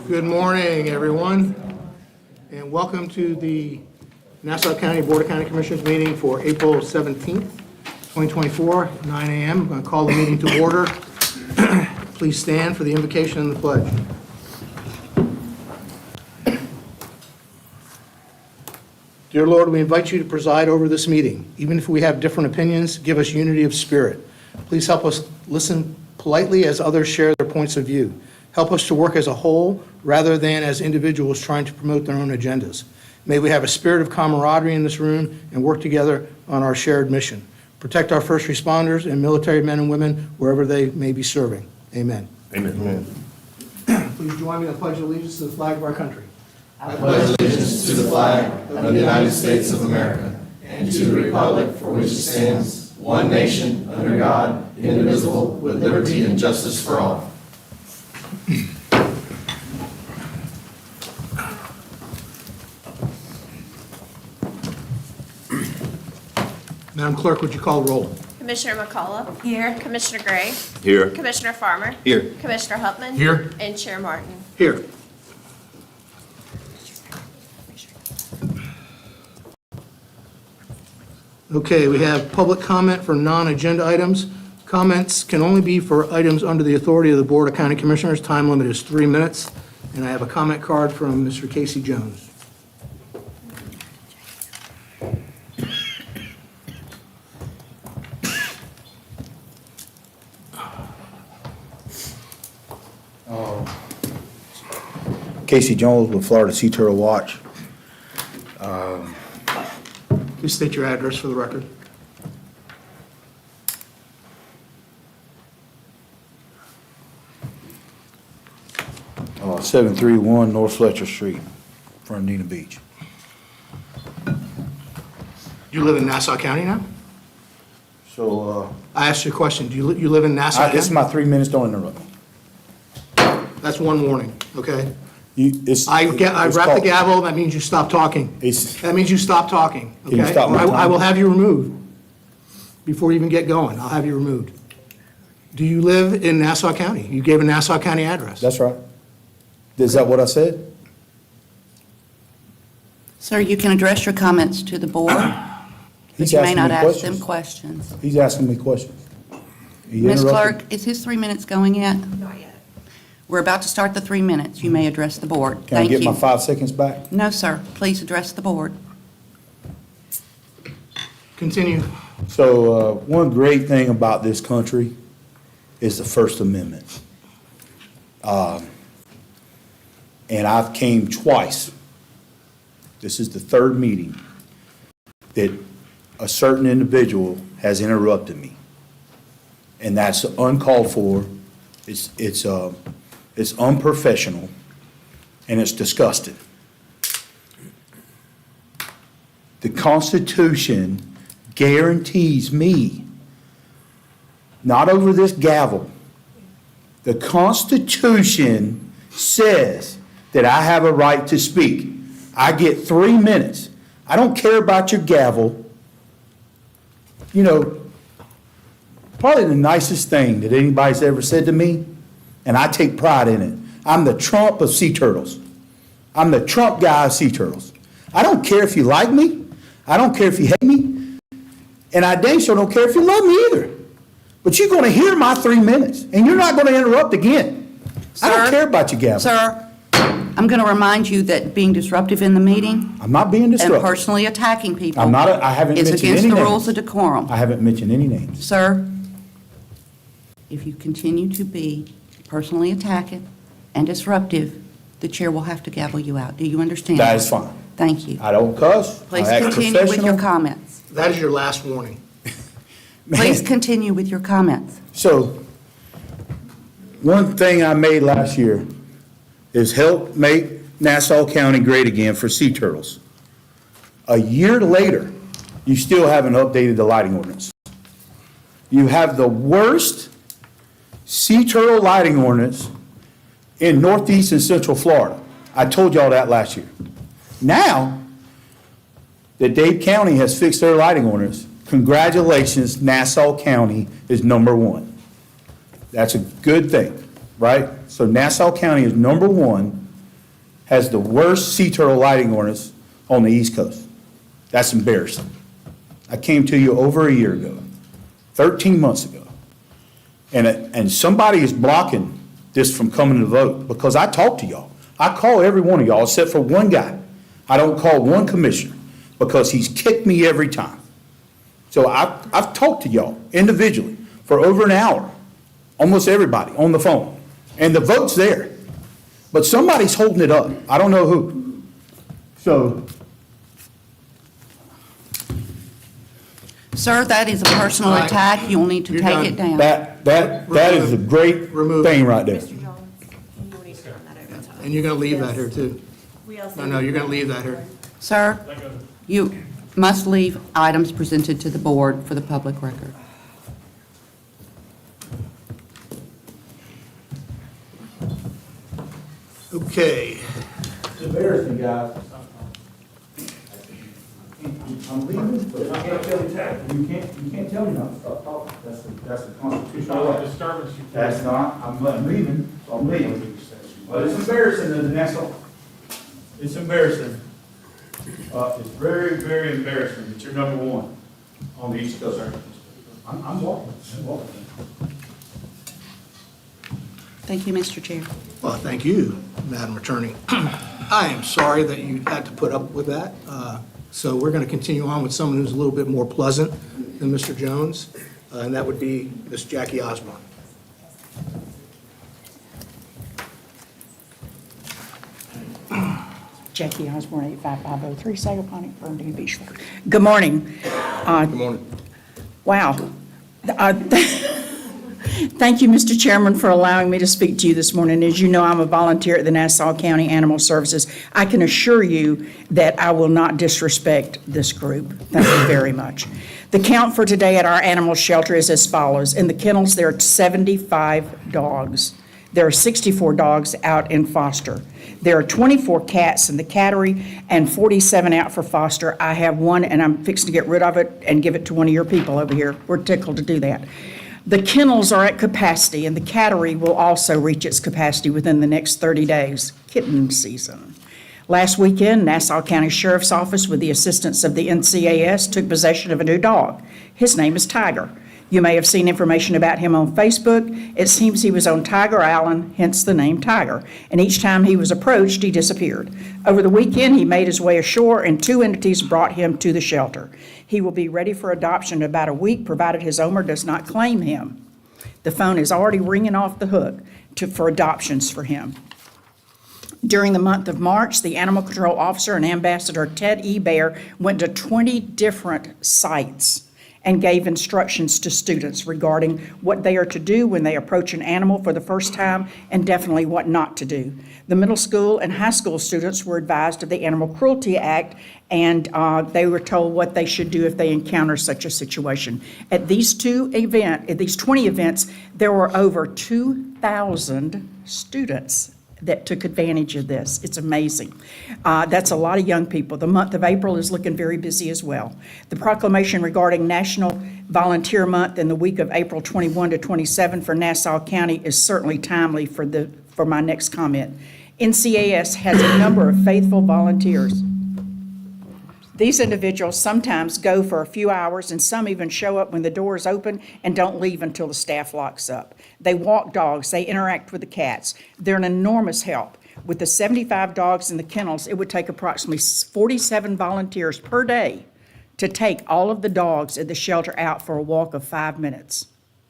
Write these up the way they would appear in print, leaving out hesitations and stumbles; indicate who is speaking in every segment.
Speaker 1: Good morning, everyone, and welcome to the Nassau County Board of County Commissioners meeting for April 17th, 2024, 9 a.m. I'm going to call the meeting to order. Please stand for the invocation and the pledge. Dear Lord, we invite you to preside over this meeting. Even if we have different opinions, give us unity of spirit. Please help us listen politely as others share their points of view. Help us to work as a whole rather than as individuals trying to promote their own agendas. May we have a spirit of camaraderie in this room and work together on our shared mission. Protect our first responders and military men and women wherever they may be serving. Amen.
Speaker 2: Amen.
Speaker 1: Please join me in the pledge of allegiance to the flag of our country.
Speaker 2: I pledge allegiance to the flag of the United States of America and to the republic for which it stands, one nation, under God, indivisible, with liberty and justice for all.
Speaker 1: Madam Clerk, would you call the roll?
Speaker 3: Commissioner McCullough. Here. Commissioner Gray.
Speaker 2: Here.
Speaker 3: Commissioner Farmer.
Speaker 2: Here.
Speaker 3: Commissioner Hupman.
Speaker 1: Here.
Speaker 3: And Chair Martin.
Speaker 1: Here. Okay, we have public comment for non-agenda items. Comments can only be for items under the authority of the Board of County Commissioners. Time limit is 3 minutes. And I have a comment card from Mr. Casey Jones.
Speaker 4: Casey Jones with Florida Sea Turtle Watch.
Speaker 1: Please state your address for the record.
Speaker 4: Uh, 731 North Fletcher Street, Fernandina Beach.
Speaker 1: You live in Nassau County now?
Speaker 4: So,
Speaker 1: I asked you a question. Do you live in Nassau
Speaker 4: this is
Speaker 1: County?
Speaker 4: my 3 minutes, don't interrupt me.
Speaker 1: That's one warning, okay? I
Speaker 4: It's
Speaker 1: wrap the
Speaker 4: called-
Speaker 1: gavel, that means you stop talking.
Speaker 4: It's,
Speaker 1: That means you stop talking, okay?
Speaker 4: Can you stop my
Speaker 1: Or I
Speaker 4: time?
Speaker 1: will have you removed before you even get going. I'll have you removed. Do you live in Nassau County? You gave a Nassau County address.
Speaker 4: that's right. Is that what I said?
Speaker 5: Sir, you can address your comments to the board, but
Speaker 4: He's
Speaker 5: you may
Speaker 4: asking
Speaker 5: not
Speaker 4: me
Speaker 5: ask them
Speaker 4: questions.
Speaker 5: questions.
Speaker 4: He's asking me questions. He
Speaker 5: Ms.
Speaker 4: interrupted-
Speaker 5: Clerk, is his 3 minutes going yet?
Speaker 3: Not yet.
Speaker 5: We're about to start the 3 minutes. You may address the board.
Speaker 4: Can I
Speaker 5: Thank
Speaker 4: get my
Speaker 5: you.
Speaker 4: 5 seconds back?
Speaker 5: No, sir. Please address the board.
Speaker 1: Continue.
Speaker 4: So, one great thing about this country is the First Amendment. And I've came twice. This is the third meeting that a certain individual has interrupted me. And that's uncalled for. It's unprofessional, and it's disgusting. The Constitution guarantees me, not over this gavel, the Constitution says that I have a right to speak. I get 3 minutes. I don't care about your gavel. You know, probably the nicest thing that anybody's ever said to me, and I take pride in it. I'm the Trump of sea turtles. I'm the Trump guy of sea turtles. I don't care if you like me. I don't care if you hate me. And I dang sure don't care if you love me either. But you're going to hear my 3 minutes, and you're not going to interrupt again. I don't
Speaker 5: Sir?
Speaker 4: care about your gavel.
Speaker 5: Sir, I'm going to remind you that being disruptive in the meeting
Speaker 4: I'm not being
Speaker 5: and
Speaker 4: disruptive.
Speaker 5: personally attacking people
Speaker 4: I'm not. I haven't
Speaker 5: is
Speaker 4: mentioned
Speaker 5: against
Speaker 4: any
Speaker 5: the
Speaker 4: names.
Speaker 5: rules of decorum.
Speaker 4: I haven't mentioned any names.
Speaker 5: Sir, if you continue to be personally attacking and disruptive, the chair will have to gavel you out. Do you understand?
Speaker 4: That is fine.
Speaker 5: Thank you.
Speaker 4: I don't cuss.
Speaker 5: Please
Speaker 4: I act
Speaker 5: continue with your
Speaker 4: professional.
Speaker 5: comments.
Speaker 1: That is your last warning.
Speaker 5: Please continue with your comments.
Speaker 4: So, one thing I made last year is help make Nassau County great again for sea turtles. A year later, you still haven't updated the lighting ordinance. You have the worst sea turtle lighting ordinance in northeast and central Florida. I told y'all that last year. Now that Dade County has fixed their lighting ordinance, congratulations, Nassau County is #1. That's a good thing, right? So Nassau County is number one, has the worst sea turtle lighting ordinance on the East Coast. That's embarrassing. I came to you over a year ago, 13 months ago, and somebody is blocking this from coming to vote because I talk to y'all. I call every one of y'all except for one guy. I don't call one commissioner because he's kicked me every time. So I've talked to y'all individually for over an hour, almost everybody on the phone, and the vote's there. But somebody's holding it up. I don't know who. So,
Speaker 5: Sir, that is a personal
Speaker 1: All right.
Speaker 5: attack. You'll need to
Speaker 1: You're
Speaker 5: take
Speaker 1: done.
Speaker 5: it down.
Speaker 4: that is a great
Speaker 1: Remove.
Speaker 4: thing right there.
Speaker 3: Mr. Jones, you need to turn that over to him.
Speaker 1: And you're going to leave that here, too?
Speaker 3: We also
Speaker 1: No, you're going to leave that here.
Speaker 5: Sir, you must leave items presented to the board for the public record.
Speaker 1: Okay.
Speaker 4: It's embarrassing, guys. I'm leaving, but you can't tell me, you can't tell me not to stop talking. That's the constitutional right.
Speaker 6: Disturbance you.
Speaker 4: That's not, I'm leaving, so I'm leaving. But it's embarrassing that the Nassau, it's embarrassing. It's very, very embarrassing that you're number one on the East Coast. I'm walking.
Speaker 5: Thank you, Mr. Chair.
Speaker 1: Well, thank you, Madam Attorney. I am sorry that you had to put up with that. So we're going to continue on with someone who's a little bit more pleasant than Mr. Jones, and that would be Miss Jackie Osborne.
Speaker 7: Jackie Osborne, 85503 Sagaponic, Ferndale Beach. Good morning.
Speaker 1: Good morning.
Speaker 7: Wow. Thank you, Mr. Chairman, for allowing me to speak to you this morning. As you know, I'm a volunteer at the Nassau County Animal Services. I can assure you that I will not disrespect this group. Thank you very much. The count for today at our animal shelter is as follows. In the kennels, there are 75 dogs. There are 64 dogs out in foster. There are 24 cats in the cattery and 47 out for foster. I have one, and I'm fixing to get rid of it and give it to one of your people over here. We're tickled to do that. The kennels are at capacity, and the cattery will also reach its capacity within the next 30 days, kitten season. Last weekend, Nassau County Sheriff's Office, with the assistance of the NCAS, took possession of a new dog. His name is Tiger. You may have seen information about him on Facebook. It seems he was on Tiger Island, hence the name Tiger. And each time he was approached, he disappeared. Over the weekend, he made his way ashore, and 2 entities brought him to the shelter. He will be ready for adoption in about a week, provided his owner does not claim him. The phone is already ringing off the hook for adoptions for him. During the month of March, the Animal Control Officer and Ambassador Ted E. Baer went to 20 different sites and gave instructions to students regarding what they are to do when they approach an animal for the first time, and definitely what not to do. The middle school and high school students were advised of the Animal Cruelty Act, and they were told what they should do if they encounter such a situation. At these 20 events, there were over 2,000 students that took advantage of this. It's amazing. That's a lot of young people. The month of April is looking very busy as well. The proclamation regarding National Volunteer Month in the week of April 21 to 27 for Nassau County is certainly timely for my next comment. NCAS has a number of faithful volunteers. These individuals sometimes go for a few hours, and some even show up when the door is open and don't leave until the staff locks up. They walk dogs, they interact with the cats. They're an enormous help. With the 75 dogs in the kennels, it would take approximately 47 volunteers per day to take all of the dogs at the shelter out for a walk of 5 minutes.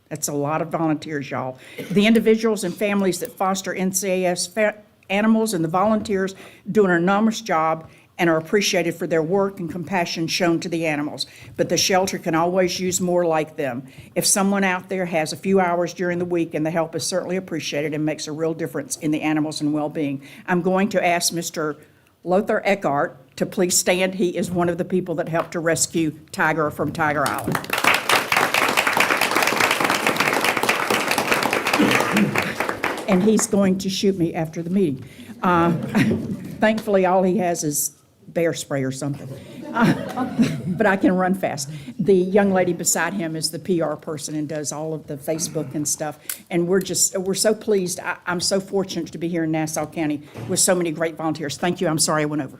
Speaker 7: That's a lot of volunteers, y'all. The individuals and families that foster NCAS animals and the volunteers do an enormous job and are appreciated for their work and compassion shown to the animals. But the shelter can always use more like them. If someone out there has a few hours during the week, and the help is certainly appreciated and makes a real difference in the animals and well-being. I'm going to ask Mr. Lothar Eckhart to please stand. He is one of the people that helped to rescue Tiger from Tiger Island. And he's going to shoot me after the meeting. Thankfully, all he has is bear spray or something. But I can run fast. The young lady beside him is the PR person and does all of the Facebook and stuff. And we're so pleased. I'm so fortunate to be here in Nassau County with so many great volunteers. Thank you. I'm sorry I went over.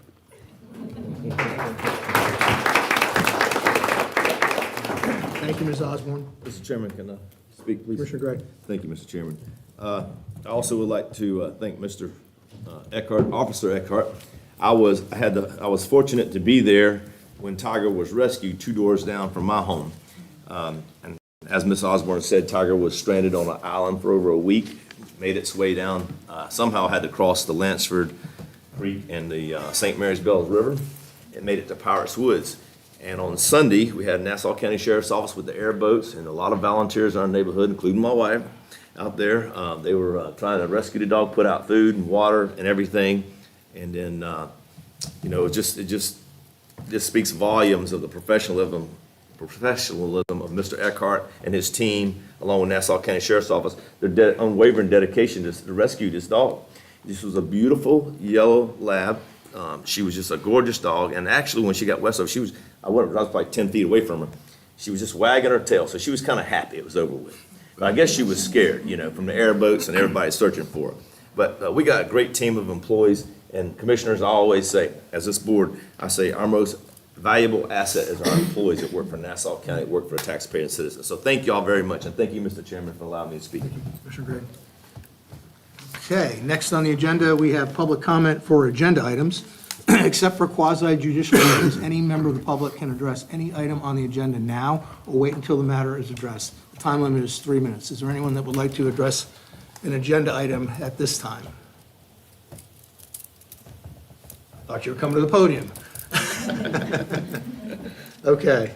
Speaker 1: Thank you, Ms. Osborne.
Speaker 6: Mr. Chairman, can I speak, please?
Speaker 1: Commissioner Gray.
Speaker 6: Thank you, Mr. Chairman. I also would like to thank Mr. Eckhart, Officer Eckhart. I was fortunate to be there when Tiger was rescued 2 doors down from my home. And as Ms. Osborne said, Tiger was stranded on an island for over a week, made its way down, somehow had to cross the Lansford Creek and the St. Mary's Bells River, and made it to Pirates Woods. And on Sunday, we had Nassau County Sheriff's Office with the airboats and a lot of volunteers in our neighborhood, including my wife, out there. They were trying to rescue the dog, put out food and water and everything. And then, it just speaks volumes of the professionalism of Mr. Eckhart and his team, along with Nassau County Sheriff's Office, their unwavering dedication to rescue this dog. This was a beautiful yellow lab. She was just a gorgeous dog, and actually, when she got west of, I was probably 10 feet away from her. She was just wagging her tail, so she was kind of happy it was over with. But I guess she was scared, from the airboats and everybody searching for her. But we got a great team of employees and commissioners. I always say, as this board, I say our most valuable asset is our employees that work for Nassau County, work for the taxpayer and citizens. So thank you all very much, and thank you, Mr. Chairman, for allowing me to speak.
Speaker 1: Commissioner Gray. Okay, next on the agenda, we have public comment for agenda items. Except for quasi-judicial items, any member of the public can address any item on the agenda now or wait until the matter is addressed. The time limit is 3 minutes. Is there anyone that would like to address an agenda item at this time? Thought you were coming to the podium. Okay.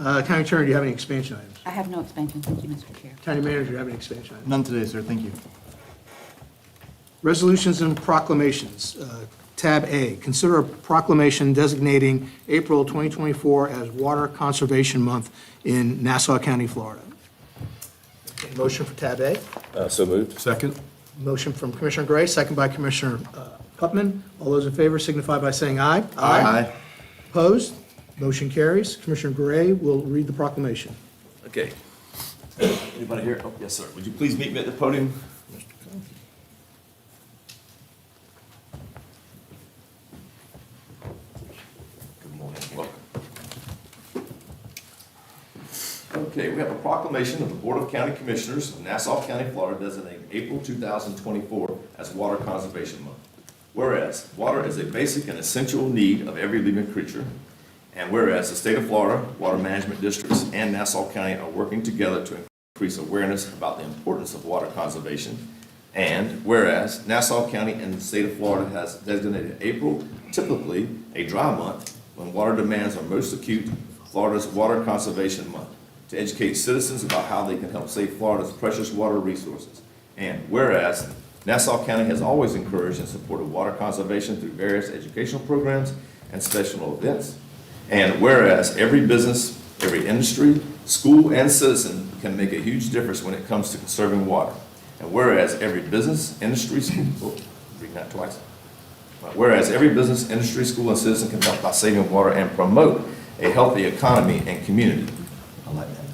Speaker 1: County Attorney, do you have any expansion items?
Speaker 5: I have no expansion. Thank you, Mr. Chair.
Speaker 1: County Manager, do you have any expansion items?
Speaker 2: None today, sir. Thank you.
Speaker 1: Resolutions and proclamations. Tab A, consider a proclamation designating April 2024 as Water Conservation Month in Nassau County, Florida. Okay, motion for Tab A.
Speaker 6: So moved.
Speaker 2: Second.
Speaker 1: Motion from Commissioner Gray, second by Commissioner Putman. All those in favor signify by saying aye.
Speaker 2: Aye.
Speaker 1: Opposed? Motion carries. Commissioner Gray will read the proclamation.
Speaker 6: Okay. Anybody here? Oh, yes, sir. Would you please meet me at the podium? Good morning. Welcome. Okay, we have a proclamation of the Board of County Commissioners of Nassau County, Florida, designating April 2024 as Water Conservation Month. Whereas, water is a basic and essential need of every living creature, and whereas the state of Florida, water management districts, and Nassau County are working together to increase awareness about the importance of water conservation, and whereas Nassau County and the state of Florida has designated April, typically a dry month, when water demands are most acute, Florida's Water Conservation Month, to educate citizens about how they can help save Florida's precious water resources. And whereas Nassau County has always encouraged and supported water conservation through various educational programs and special events. And whereas every business, every industry, school, and citizen can make a huge difference when it comes to conserving water. And whereas every business, industry, school, reading that twice. Whereas every business, industry, school, and citizen can help by saving water and promote a healthy economy and community. I like that.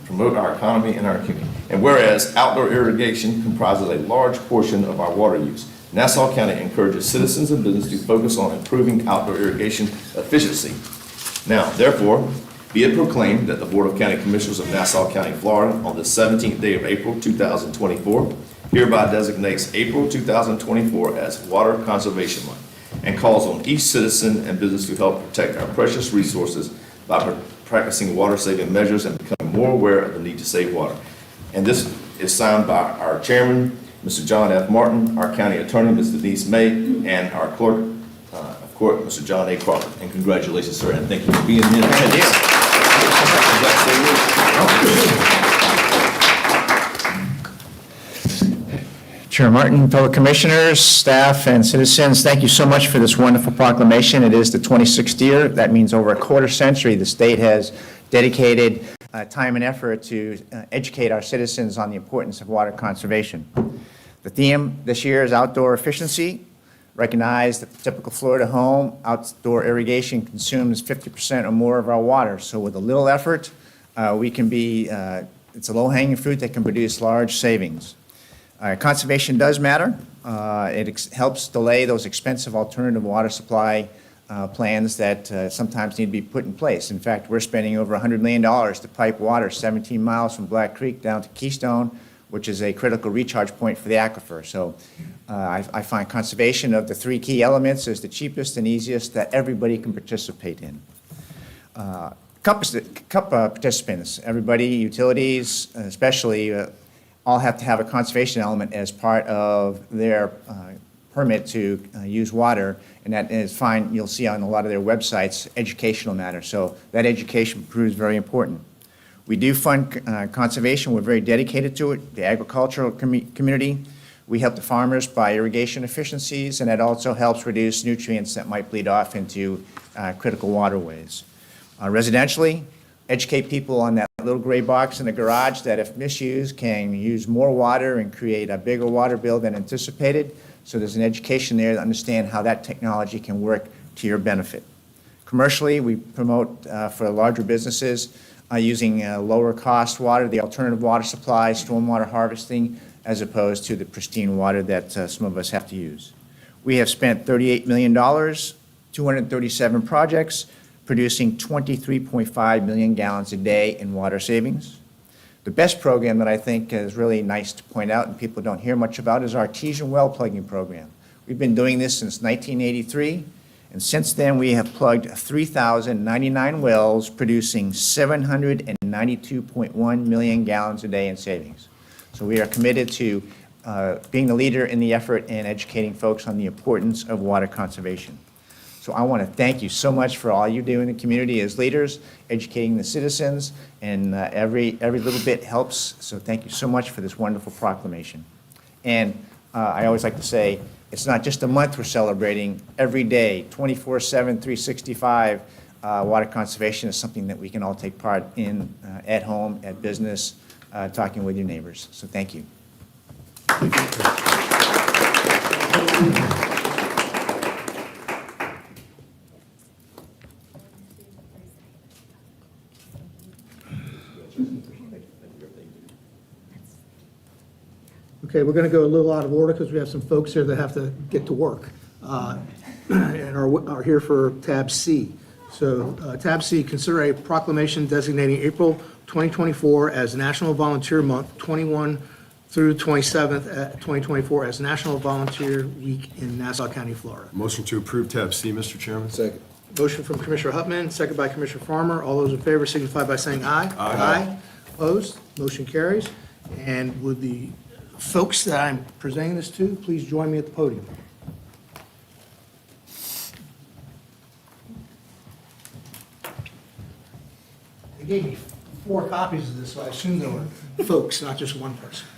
Speaker 6: Promote our economy and our community. And whereas outdoor irrigation comprises a large portion of our water use, Nassau County encourages citizens and business to focus on improving outdoor irrigation efficiency. Now, therefore, be it proclaimed that the Board of County Commissioners of Nassau County, Florida, on the 17th day of April 2024, hereby designates April 2024 as Water Conservation Month and calls on each citizen and business to help protect our precious resources by practicing water-saving measures and becoming more aware of the need to save water. And this is signed by our chairman, Mr. John F. Martin, our county attorney, Ms. Denise May, and our clerk of court, Mr. John A. Crawford. And congratulations, sir, and thank you for being here.
Speaker 8: Chair Martin, fellow commissioners, staff, and citizens, thank you so much for this wonderful proclamation. It is the 26th year. That means over a quarter century the state has dedicated time and effort to educate our citizens on the importance of water conservation. The theme this year is outdoor efficiency, Recognize that the typical Florida home, outdoor irrigation consumes 50% or more of our water. So with a little effort, we can be, it's a low-hanging fruit that can produce large savings. Conservation does matter. It helps delay those expensive alternative water supply plans that sometimes need to be put in place. In fact, we're spending over $100 million to pipe water 17 miles from Black Creek down to Keystone, which is a critical recharge point for the aquifer. So I find conservation of the three key elements is the cheapest and easiest that everybody can participate in. Participants, everybody, utilities, especially, all have to have a conservation element as part of their permit to use water, and that is fine. You'll see on a lot of their websites, educational matter. So that education proves very important. We do fund conservation. We're very dedicated to it. The agricultural community, we help the farmers by irrigation efficiencies, and that also helps reduce nutrients that might bleed off into critical waterways. Residentially, educate people on that little gray box in the garage that if misused can use more water and create a bigger water bill than anticipated. So there's an education there to understand how that technology can work to your benefit. Commercially, we promote for larger businesses using lower cost water, the alternative water supply, stormwater harvesting, as opposed to the pristine water that some of us have to use. We have spent $38 million, 237 projects, producing 23.5 million gallons a day in water savings. The best program that I think is really nice to point out and people don't hear much about is our artesian well plugging program. We've been doing this since 1983, and since then we have plugged 3,099 wells, producing 792.1 million gallons a day in savings. So we are committed to being the leader in the effort and educating folks on the importance of water conservation. So I want to thank you so much for all you do in the community as leaders, educating the citizens, and every little bit helps. So thank you so much for this wonderful proclamation. And I always like to say, it's not just a month we're celebrating. Every day, 24/7, 365, water conservation is something that we can all take part in at home, at business, talking with your neighbors. So thank you.
Speaker 1: Okay, we're going to go a little out of order because we have some folks here that have to get to work and are here for tab C. So tab C, consider a proclamation designating April 2024 as National Volunteer Month, 21 through 27th, 2024 as National Volunteer Week in Nassau County, Florida.
Speaker 2: Motion to approve tab C, Mr. Chairman. Second.
Speaker 1: Motion from Commissioner Hupman, second by Commissioner Farmer. All those in favor signify by saying aye.
Speaker 2: Aye.
Speaker 1: Opposed? Motion carries. And would the folks that I'm presenting this to, please join me at the podium. They gave me 4 copies of this, so I assume there were folks, not just one person.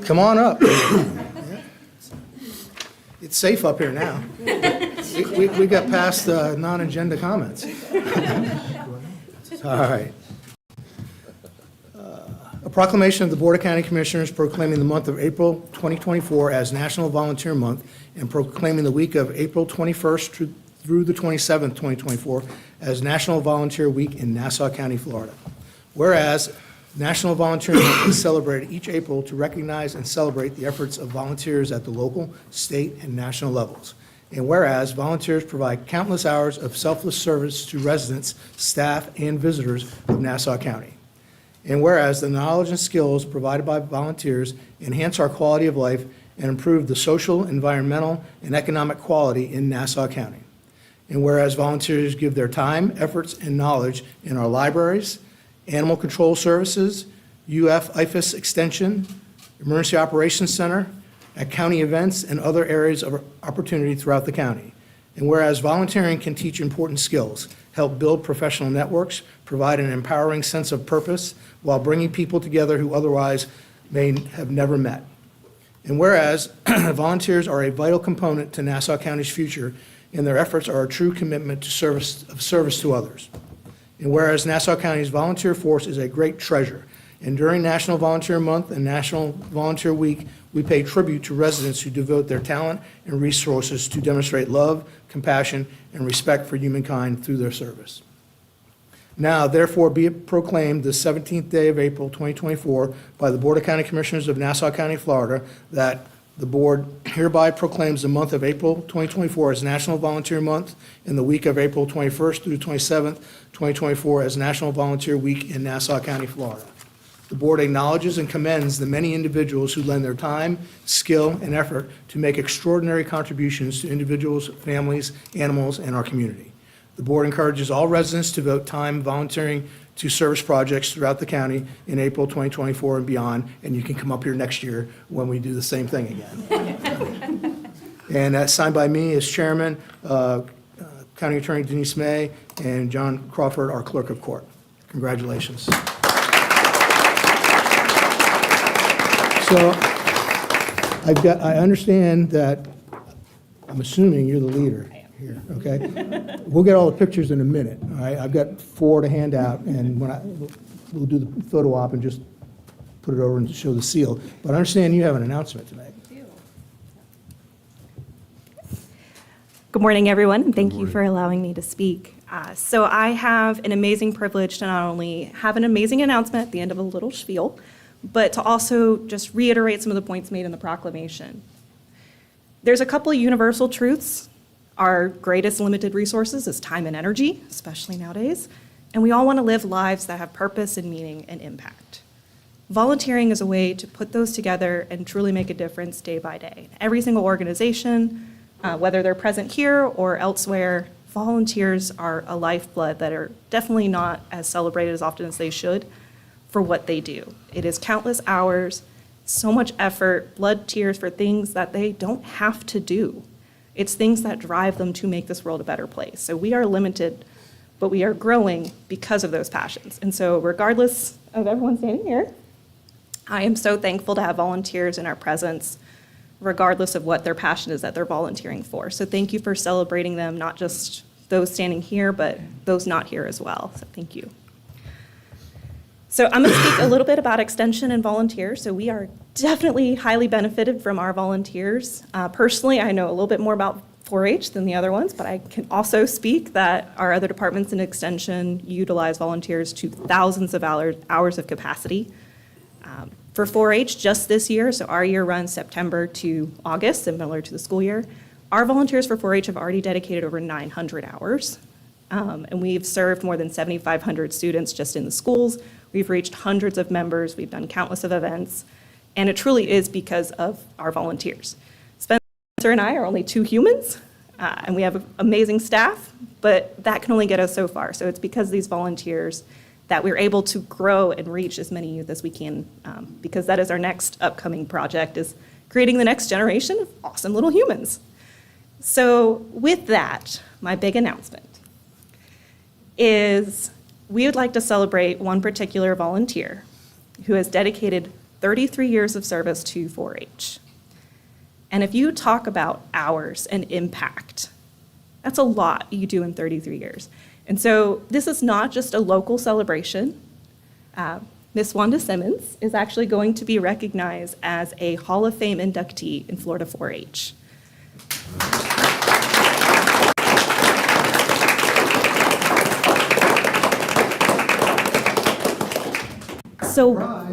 Speaker 1: Come on up. It's safe up here now. We got past non-agenda comments. All right. A proclamation of the Board of County Commissioners proclaiming the month of April 2024 as National Volunteer Month and proclaiming the week of April 21st through the 27th, 2024 as National Volunteer Week in Nassau County, Florida. Whereas National Volunteer Month is celebrated each April to recognize and celebrate the efforts of volunteers at the local, state, and national levels. And whereas volunteers provide countless hours of selfless service to residents, staff, and visitors of Nassau County. And whereas the knowledge and skills provided by volunteers enhance our quality of life and improve the social, environmental, and economic quality in Nassau County. And whereas volunteers give their time, efforts, and knowledge in our libraries, Animal Control Services, IFAS Extension, Emergency Operations Center, at county events and other areas of opportunity throughout the county. And whereas volunteering can teach important skills, help build professional networks, provide an empowering sense of purpose while bringing people together who otherwise may have never met. And whereas volunteers are a vital component to Nassau County's future and their efforts are a true commitment to service to others. And whereas Nassau County's volunteer force is a great treasure, and during National Volunteer Month and National Volunteer Week, we pay tribute to residents who devote their talent and resources to demonstrate love, compassion, and respect for humankind through their service. Now, therefore, be it proclaimed the 17th day of April, 2024, by the Board of County Commissioners of Nassau County, Florida, that the board hereby proclaims the month of April 2024 as National Volunteer Month, and the week of April 21st through 27th, 2024 as National Volunteer Week in Nassau County, Florida. The board acknowledges and commends the many individuals who lend their time, skill, and effort to make extraordinary contributions to individuals, families, animals, and our community. The board encourages all residents to devote time volunteering to service projects throughout the county in April 2024 and beyond, and you can come up here next year when we do the same thing again. And that's signed by me as chairman, County Attorney Denise May, and John Crawford, our clerk of court. Congratulations. So I understand that, I'm assuming you're the leader here, okay? We'll get all the pictures in a minute, all right? I've got 4 to hand out, and we'll do the photo op and just put it over and show the seal. But I understand you have an announcement to make.
Speaker 9: Good morning, everyone, and thank you for allowing me to speak. So I have an amazing privilege to not only have an amazing announcement at the end of a little spiel, but to also just reiterate some of the points made in the proclamation. There's a couple of universal truths. Our greatest limited resources is time and energy, especially nowadays, and we all want to live lives that have purpose and meaning and impact. Volunteering is a way to put those together and truly make a difference day by day. Every single organization, whether they're present here or elsewhere, volunteers are a lifeblood that are definitely not as celebrated as often as they should for what they do. It is countless hours, so much effort, blood, tears for things that they don't have to do. It's things that drive them to make this world a better place. So we are limited, but we are growing because of those passions. And so regardless of everyone standing here, I am so thankful to have volunteers in our presence, regardless of what their passion is that they're volunteering for. So thank you for celebrating them, not just those standing here, but those not here as well. So thank you. So I'm going to speak a little bit about extension and volunteers. So we are definitely highly benefited from our volunteers. Personally, I know a little bit more about 4-H than the other ones, but I can also speak that our other departments in extension utilize volunteers to thousands of hours of capacity. For 4-H, just this year, so our year runs September to August, similar to the school year, our volunteers for 4-H have already dedicated over 900 hours. And we've served more than 7,500 students just in the schools. We've reached hundreds of members. We've done countless of events. And it truly is because of our volunteers. Spencer and I are only 2 humans, and we have amazing staff, but that can only get us so far. So it's because of these volunteers that we're able to grow and reach as many youth as we can, because that is our next upcoming project, is creating the next generation of awesome little humans. So with that, my big announcement is we would like to celebrate one particular volunteer who has dedicated 33 years of service to 4-H. And if you talk about hours and impact, that's a lot you do in 33 years. And so this is not just a local celebration. Miss Wanda Simmons is actually going to be recognized as a Hall of Fame inductee in Florida 4-H. So I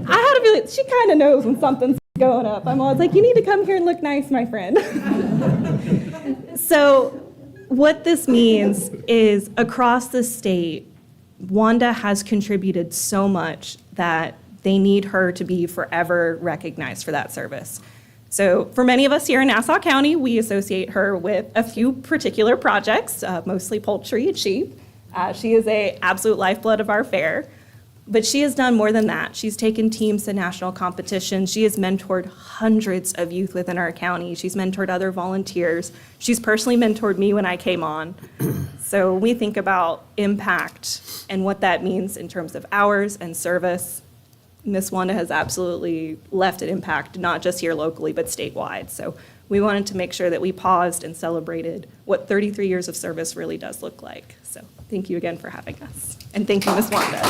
Speaker 9: had to be like, she kind of knows when something's going up. I'm always like, you need to come here and look nice, my friend. So what this means is across the state, Wanda has contributed so much that they need her to be forever recognized for that service. So for many of us here in Nassau County, we associate her with a few particular projects, mostly poultry and sheep. She is an absolute lifeblood of our fair. But she has done more than that. She's taken teams to national competitions. She has mentored hundreds of youth within our county. She's mentored other volunteers. She's personally mentored me when I came on. So when we think about impact and what that means in terms of hours and service, Miss Wanda has absolutely left an impact, not just here locally, but statewide. So we wanted to make sure that we paused and celebrated what 33 years of service really does look like. So Thank you again for having us. And thank you, Ms. Wanda.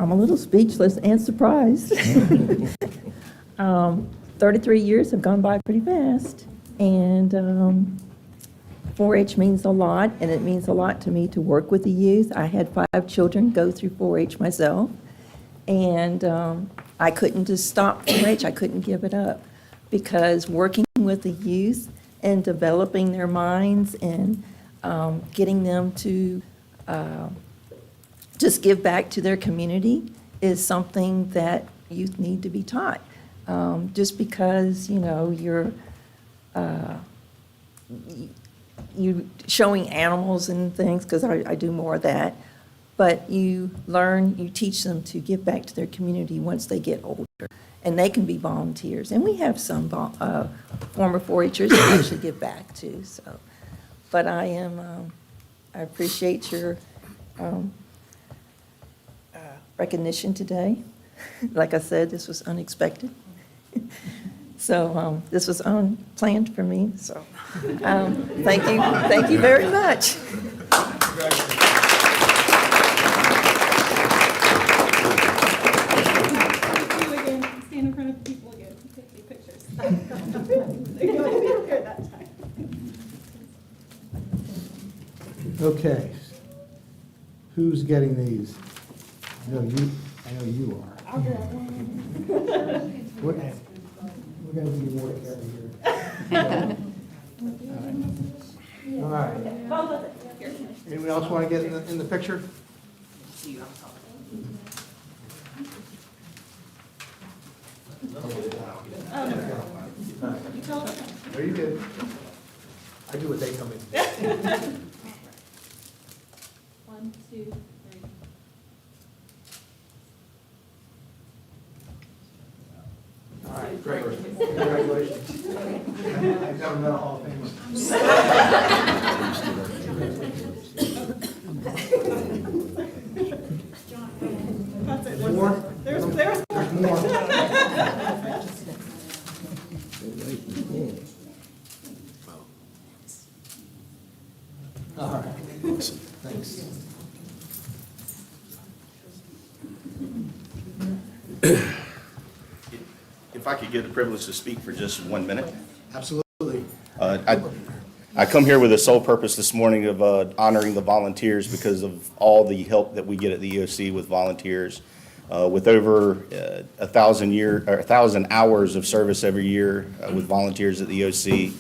Speaker 10: I'm a little speechless and surprised. 33 years have gone by pretty fast, and 4-H means a lot, and it means a lot to me to work with the youth. I had 5 children go through 4-H myself, and I couldn't just stop 4-H. I couldn't give it up, because working with the youth and developing their minds and getting them to just give back to their community is something that youth need to be taught. Just because, you know, you showing animals and things, because I do more of that, but you teach them to give back to their community once they get older, and they can be volunteers. And we have some former 4-Hers that actually give back too, so. But I appreciate your recognition today. Like I said, this was unexpected. So this was unplanned for me, so thank you very much.
Speaker 9: Stand in front of people again, take pictures. You're going to be here that time.
Speaker 1: Okay. Who's getting these? I know you are. I'll grab one. We're going to be more careful here. All right. Anyone else want to get in the picture? Are you good? I do what they come in.
Speaker 9: 1, 2, 3.
Speaker 1: All right, great. Congratulations. I've never met a Hall of Famer. More? There's more. All right. Thanks.
Speaker 6: If I could get the privilege to speak for just 1 minute.
Speaker 1: Absolutely.
Speaker 6: I come here with the sole purpose this morning of honoring the volunteers because of all the help that we get at the EOC with volunteers. With over 1,000 hours of service every year with volunteers at the EOC,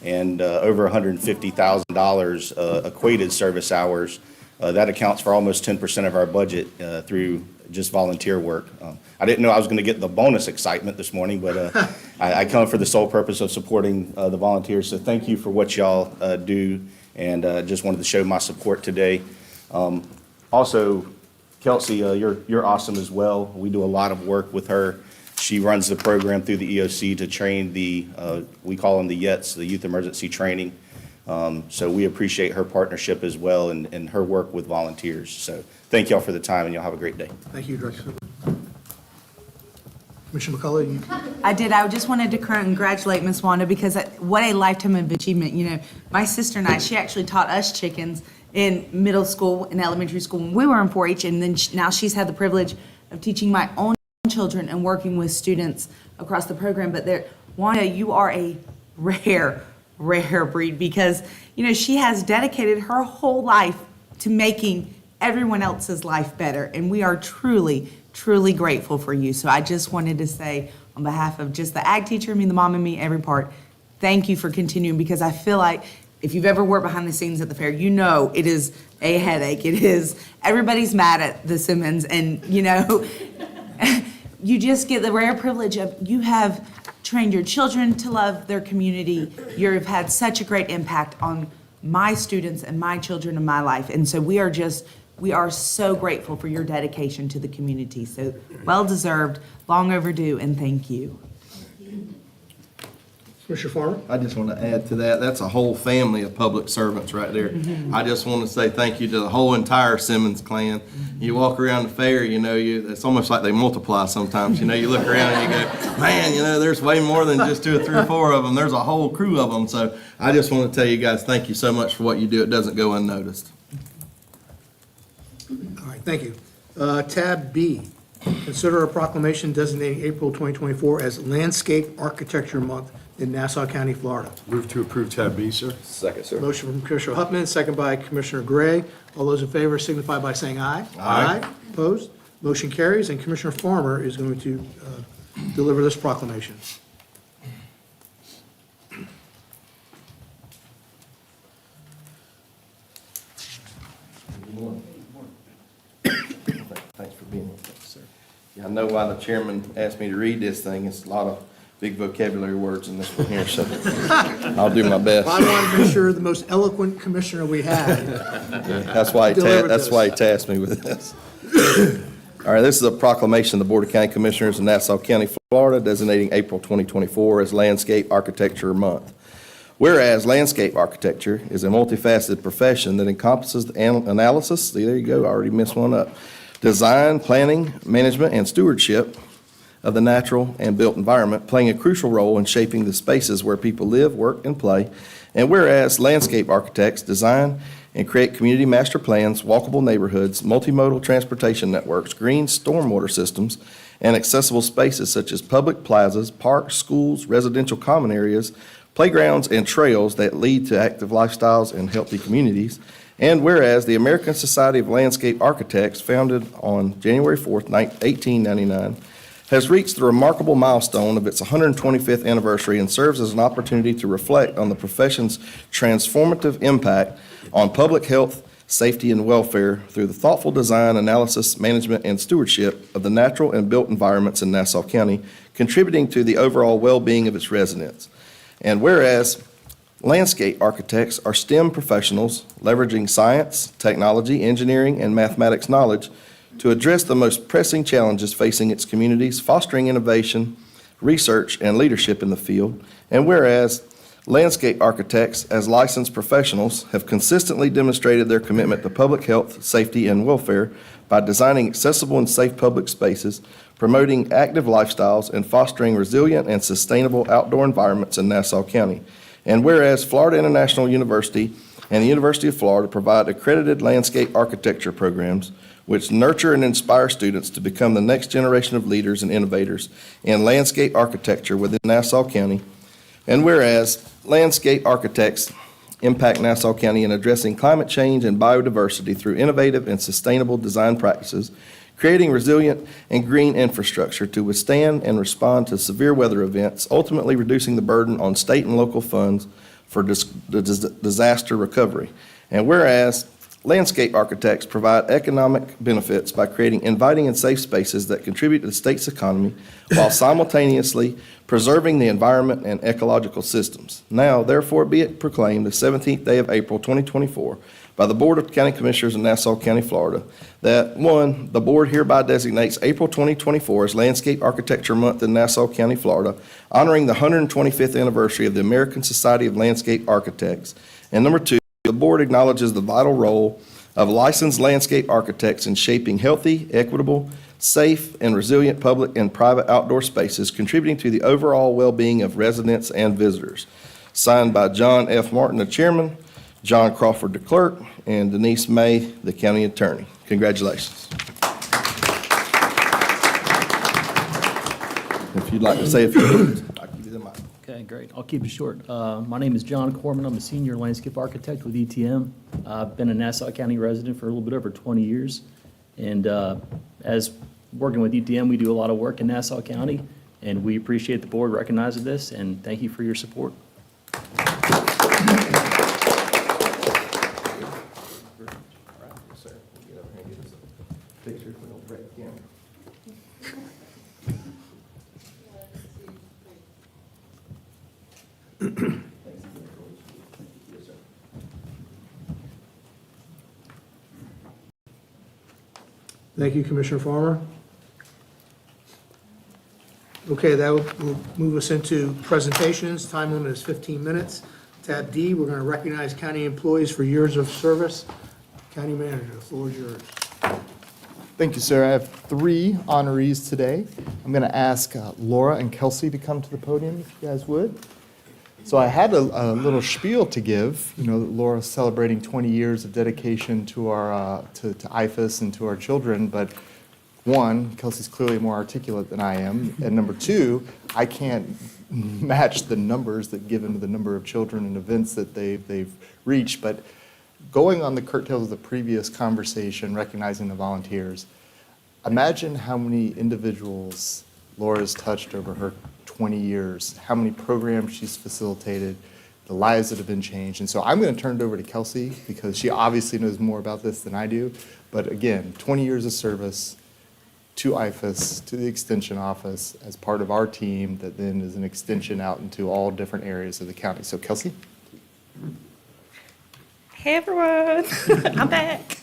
Speaker 6: and over $150,000 equated service hours. That accounts for almost 10% of our budget through just volunteer work. I didn't know I was going to get the bonus excitement this morning, but I come for the sole purpose of supporting the volunteers. So thank you for what y'all do, and just wanted to show my support today. Also, Kelsey, you're awesome as well. We do a lot of work with her. She runs the program through the EOC to train the, we call them the YETs, the Youth Emergency Training. So we appreciate her partnership as well and her work with volunteers. So thank y'all for the time, and y'all have a great day.
Speaker 1: Thank you, Director. Commissioner McCullough, you.
Speaker 11: I just wanted to congratulate Ms. Wanda, because what a lifetime of achievement. You know, my sister and I, she actually taught us chickens in middle school and elementary school when we were in 4-H, and then now she's had the privilege of teaching my own children and working with students across the program. But Wanda, you are a rare breed, because, you know, she has dedicated her whole life to making everyone else's life better, and we are truly grateful for you. So I just wanted to say, on behalf of just the ag teacher, me, the mom, and me, every part, thank you for continuing, because I feel like if you've ever worked behind the scenes at the fair, you know it is a headache. It is, everybody's mad at the Simmons, and, you know, you just get the rare privilege of, you have trained your children to love their community. You've had such a great impact on my students and my children in my life. And so we are so grateful for your dedication to the community. So well deserved, long overdue, and thank you.
Speaker 1: Commissioner Farmer?
Speaker 2: I just want to add to that, that's a whole family of public servants right there. I just want to say thank you to the whole entire Simmons clan. You walk around the fair, it's almost like they multiply sometimes. You look around and you go, man, there's way more than just 2 or 3 or 4 of them. There's a whole crew of them. So I just want to tell you guys, thank you so much for what you do. It doesn't go unnoticed.
Speaker 1: All right, thank you. Tab B, consider a proclamation designating April 2024 as Landscape Architecture Month in Nassau County, Florida.
Speaker 12: Move to approve tab B, sir.
Speaker 6: Second, sir.
Speaker 1: Motion from Commissioner Huffman, second by Commissioner Gray. All those in favor signify by saying aye.
Speaker 2: Aye.
Speaker 1: Opposed? Motion carries, and Commissioner Farmer is going to deliver this proclamation.
Speaker 2: Thanks for being here, sir. Yeah, I know why the chairman asked me to read this thing. It's a lot of big vocabulary words in this one here, so I'll do my best.
Speaker 1: I want to make sure the most eloquent commissioner we had.
Speaker 2: That's why he
Speaker 1: Delivered
Speaker 2: tasked me with this. All right, this is a proclamation of the Board of County Commissioners of Nassau County, Florida, designating April 2024 as Landscape Architecture Month. Whereas landscape architecture is a multifaceted profession that encompasses the analysis, see, there you go, I already missed one up, design, planning, management, and stewardship of the natural and built environment, playing a crucial role in shaping the spaces where people live, work, and play. And whereas landscape architects design and create community master plans, walkable neighborhoods, multimodal transportation networks, green stormwater systems, and accessible spaces such as public plazas, parks, schools, residential common areas, playgrounds, and trails that lead to active lifestyles and healthy communities. And whereas the American Society of Landscape Architects, founded on January 4th, 1899, has reached the remarkable milestone of its 125th anniversary and serves as an opportunity to reflect on the profession's transformative impact on public health, safety, and welfare through the thoughtful design, analysis, management, and stewardship of the natural and built environments in Nassau County, contributing to the overall well-being of its residents. And whereas landscape architects are STEM professionals leveraging science, technology, engineering, and mathematics knowledge to address the most pressing challenges facing its communities, fostering innovation, research, and leadership in the field. And whereas landscape architects, as licensed professionals, have consistently demonstrated their commitment to public health, safety, and welfare by designing accessible and safe public spaces, promoting active lifestyles, and fostering resilient and sustainable outdoor environments in Nassau County. And whereas Florida International University and the University of Florida provide accredited landscape architecture programs which nurture and inspire students to become the next generation of leaders and innovators in landscape architecture within Nassau County. And whereas landscape architects impact Nassau County in addressing climate change and biodiversity through innovative and sustainable design practices, creating resilient and green infrastructure to withstand and respond to severe weather events, ultimately reducing the burden on state and local funds for disaster recovery. And whereas landscape architects provide economic benefits by creating inviting and safe spaces that contribute to the state's economy while simultaneously preserving the environment and ecological systems. Now, therefore, be it proclaimed the 17th day of April 2024 by the Board of County Commissioners of Nassau County, Florida, that 1, the board hereby designates April 2024 as Landscape Architecture Month in Nassau County, Florida, honoring the 125th anniversary of the American Society of Landscape Architects. And number 2, the board acknowledges the vital role of licensed landscape architects in shaping healthy, equitable, safe, and resilient public and private outdoor spaces, contributing to the overall well-being of residents and visitors. Signed by John F. Martin, the chairman, John Crawford, the clerk, and Denise May, the county attorney. Congratulations. If you'd like to say a few words, I'll give you the mic.
Speaker 13: Okay, great. I'll keep it short. My name is John Corman. I'm a senior landscape architect with ETM. I've been a Nassau County resident for a little bit over 20 years. And as working with ETM, we do a lot of work in Nassau County, and we appreciate the board recognizing this, and thank you for your support.
Speaker 1: Thank you, Commissioner Farmer. Okay, that will move us into presentations. Time limit is 15 minutes. Tab D, we're going to recognize county employees for years of service. County Manager, the floor is yours.
Speaker 14: Thank you, sir. I have 3 honorees today. I'm going to ask Laura and Kelsey to come to the podium, if you guys would. So I had a little spiel to give. You know, Laura's celebrating 20 years of dedication to our to IFAS and to our children. But 1, Kelsey's clearly more articulate than I am, and number 2, I can't match the numbers that given the number of children and events that they've reached. But going on the curtails of the previous conversation, recognizing the volunteers, imagine how many individuals Laura's touched over her 20 years, how many programs she's facilitated, the lives that have been changed. And so I'm going to turn it over to Kelsey because she obviously knows more about this than I do. But again, 20 years of service to IFAS, to the Extension Office, as part of our team that then is an extension out into all different areas of the county. So Kelsey?
Speaker 9: Hey everyone, I'm back.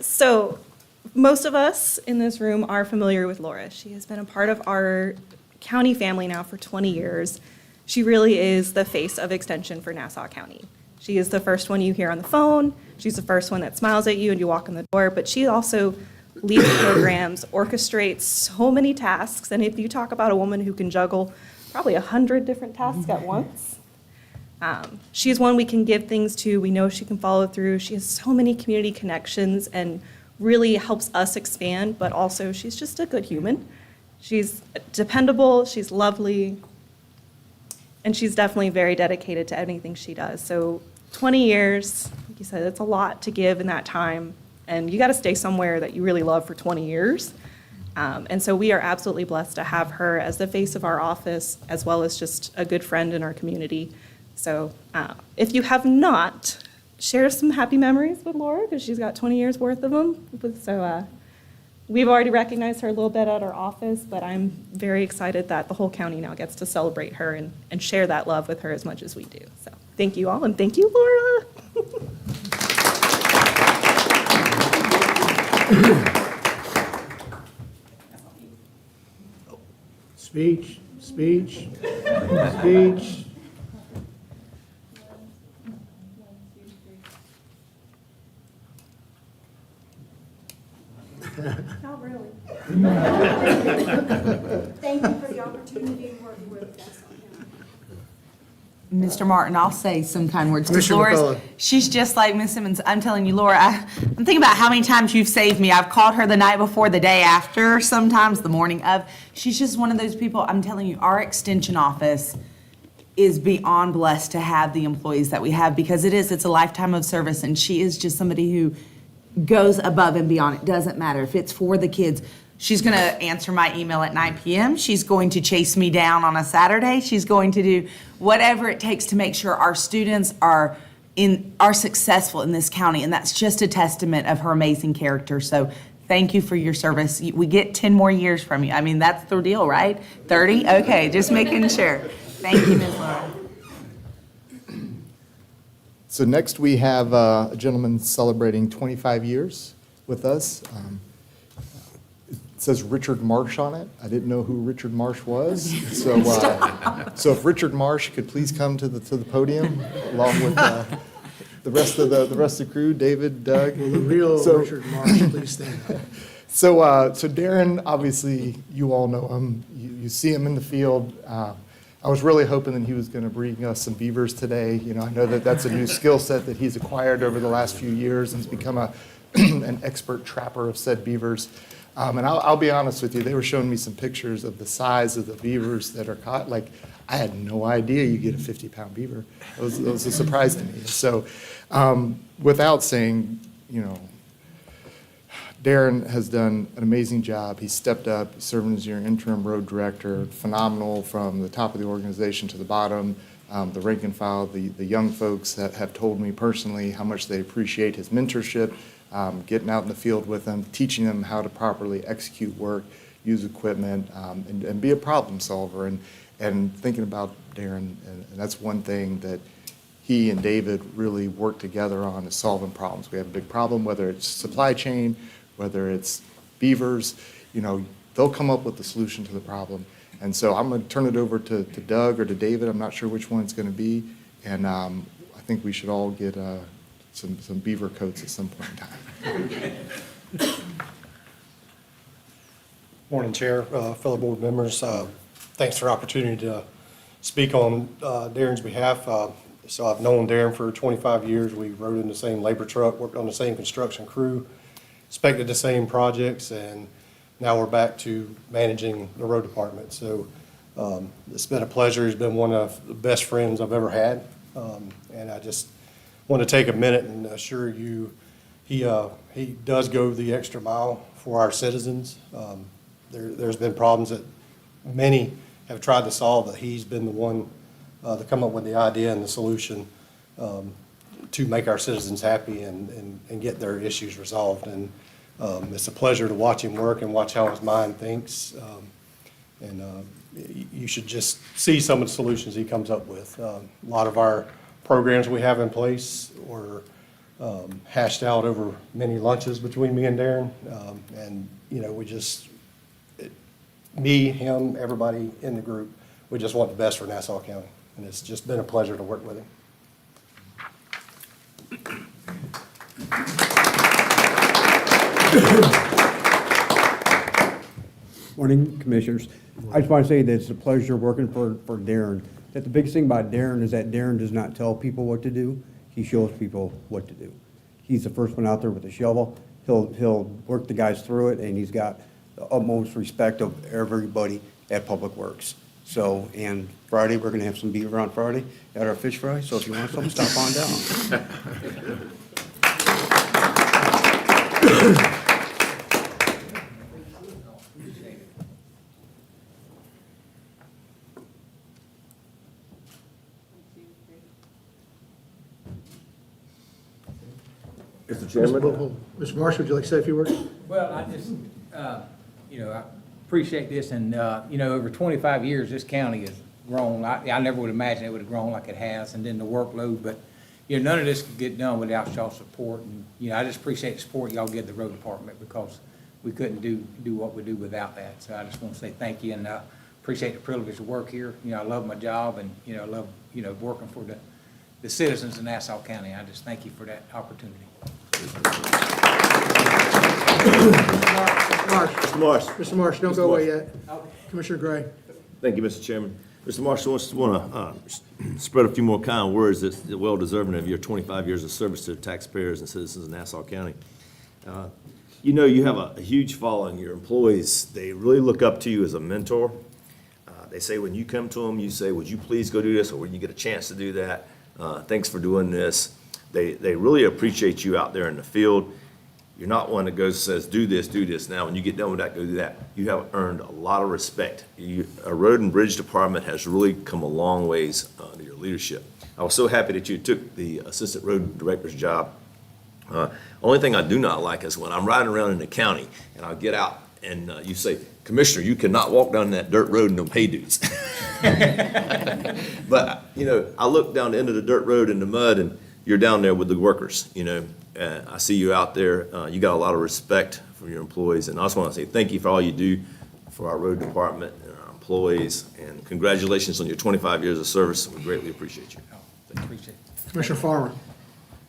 Speaker 9: So most of us in this room are familiar with Laura. She has been a part of our county family now for 20 years. She really is the face of Extension for Nassau County. She is the first one you hear on the phone. She's the first one that smiles at you and you walk in the door, but she also leads programs, orchestrates so many tasks, and if you talk about a woman who can juggle probably 100 different tasks at once, she's one we can give things to. We know she can follow through. She has so many community connections and really helps us expand, but also she's just a good human. She's dependable, she's lovely, and she's definitely very dedicated to anything she does. So 20 years, like you said, it's a lot to give in that time, and you got to stay somewhere that you really love for 20 years. And so we are absolutely blessed to have her as the face of our office, as well as just a good friend in our community. So if you have not, share some happy memories with Laura, because she's got 20 years worth of them. So we've already recognized her a little bit at our office, but I'm very excited that the whole county now gets to celebrate her and share that love with her as much as we do. So thank you all, and thank you, Laura.
Speaker 1: Speech, speech, speech.
Speaker 3: Not really. Thank you for the opportunity to work with us.
Speaker 11: Mr. Martin, I'll say some kind words. 'Cause
Speaker 1: Commissioner
Speaker 11: Laura's-
Speaker 1: McCullough.
Speaker 11: She's just like Miss Simmons. I'm telling you, Laura, I'm thinking about how many times you've saved me. I've called her the night before, the day after, sometimes the morning of. She's just one of those people. I'm telling you, our extension office is beyond blessed to have the employees that we have, because it's a lifetime of service, and she is just somebody who goes above and beyond. It doesn't matter if it's for the kids. She's going to answer my email at 9 p.m. She's going to chase me down on a Saturday. She's going to do whatever it takes to make sure our students are successful in this county, and that's just a testament of her amazing character. So thank you for your service. We get 10 more years from you. I mean, that's the deal, right? 30? Okay, just making sure. Thank you, Ms. Laura.
Speaker 14: So next we have a gentleman celebrating 25 years with us. It says Richard Marsh on it. I didn't know who Richard Marsh was. So if Richard Marsh could please come to the podium along with the rest of the crew, David, Doug.
Speaker 1: Will the real Richard Marsh please stand?
Speaker 14: So Darren, obviously you all know him. You see him in the field. I was really hoping that he was going to bring us some beavers today. You know, I know that that's a new skill set that he's acquired over the last few years, and he's become an expert trapper of said beavers. And I'll be honest with you, they were showing me some pictures of the size of the beavers that are caught. Like, I had no idea you get a 50-pound beaver. It was a surprise to me. So without saying, you know, Darren has done an amazing job. He's stepped up, serving as your interim road director, phenomenal from the top of the organization to the bottom. The rank and file, the young folks that have told me personally how much they appreciate his mentorship, getting out in the field with them, teaching them how to properly execute work, use equipment, and be a problem solver. And thinking about Darren, and that's one thing that he and David really work together on, is solving problems. We have a big problem, whether it's supply chain, whether it's beavers. You know, they'll come up with the solution to the problem. And so I'm going to turn it over to Doug or to David. I'm not sure which one it's going to be. And I think we should all get some beaver coats at some point in time.
Speaker 15: Morning, Chair, fellow board members. Thanks for the opportunity to speak on Darren's behalf. So I've known Darren for 25 years. We rode in the same labor truck, worked on the same construction crew, inspected the same projects, and now we're back to managing the road department. So it's been a pleasure. He's been one of the best friends I've ever had. And I just want to take a minute and assure you, he does go the extra mile for our citizens. There's been problems that many have tried to solve, that he's been the one to come up with the idea and the solution to make our citizens happy and get their issues resolved. And it's a pleasure to watch him work and watch how his mind thinks. You should just see some of the solutions he comes up with. A lot of our programs we have in place were hashed out over many lunches between me and Darren. We just, me, him, everybody in the group, we just want the best for Nassau County. And it's just been a pleasure to work with him.
Speaker 16: Morning, Commissioners. I just want to say that it's a pleasure working for Darren. That the biggest thing about Darren is that Darren does not tell people what to do. He shows people what to do. He's the first one out there with a shovel. He'll work the guys through it, and he's got the utmost respect of everybody at Public Works. So, and Friday, we're going to have some beaver on Friday at our fish fry, so if you want something, stop on down.
Speaker 6: Mr. Chairman?
Speaker 1: Mr. Marsh, would you like to say a few words?
Speaker 17: Well, I just, I appreciate this, and, over 25 years, this county has grown. I never would imagine it would have grown like it has, and then the workload, but, none of this could get done without y'all's support, and, I just appreciate the support y'all give the road department, because we couldn't do what we do without that. So I just want to say thank you, and appreciate the privilege to work here. I love my job, and, I love, working for the citizens of Nassau County. I just thank you for that opportunity.
Speaker 1: Mr. Marsh, don't go away yet. Commissioner Gray.
Speaker 6: Thank you, Mr. Chairman. Mr. Marsh, I just want to spread a few more kind words that's well deserving of your 25 years of service to taxpayers and citizens of Nassau County. You have a huge following. Your employees, they really look up to you as a mentor. They say when you come to them, you say, would you please go do this, or when you get a chance to do that, thanks for doing this. They really appreciate you out there in the field. You're not one that goes and says, do this. Now, when you get done with that, go do that. You have earned a lot of respect. Our Road and Bridge Department has really come a long ways to your leadership. I was so happy that you took the Assistant Road Director's job. Only thing I do not like is when I'm riding around in the county and I'll get out and you say, Commissioner, you cannot walk down that dirt road in them hay dudes. But, I look down the end of the dirt road in the mud, and you're down there with the workers, I see you out there. You got a lot of respect for your employees, and I just want to say thank you for all you do for our road department and our employees, and congratulations on your 25 years of service. We greatly appreciate you.
Speaker 17: Appreciate it.
Speaker 1: Commissioner Farmer.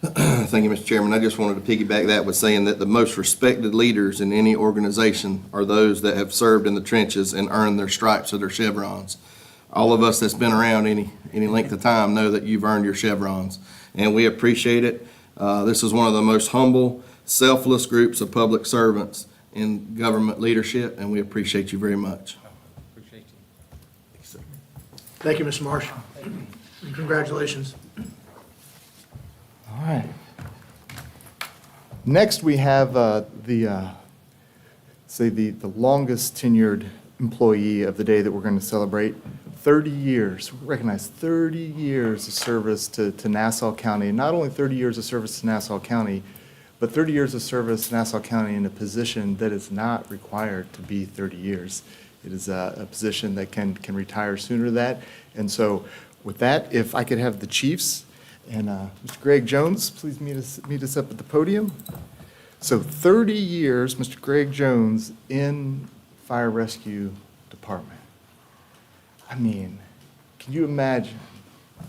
Speaker 2: Thank you, Mr. Chairman. I just wanted to piggyback that with saying that the most respected leaders in any organization are those that have served in the trenches and earned their stripes or their chevrons. All of us that's been around any length of time know that you've earned your chevrons, and we appreciate it. This is one of the most humble, selfless groups of public servants in government leadership, and we appreciate you very much.
Speaker 17: Appreciate you.
Speaker 6: Thank you, sir.
Speaker 1: Thank you, Mr. Marsh. And congratulations.
Speaker 14: All right. Next, we have the longest tenured employee of the day that we're going to celebrate. 30 years, we recognize 30 years of service to Nassau County. And not only 30 years of service to Nassau County, but 30 years of service to Nassau County in a position that is not required to be 30 years. It is a position that can retire sooner than that. And so with that, if I could have the chiefs and Mr. Greg Jones, please meet us up at the podium. So 30 years, Mr. Greg Jones in fire rescue department. I mean, can you imagine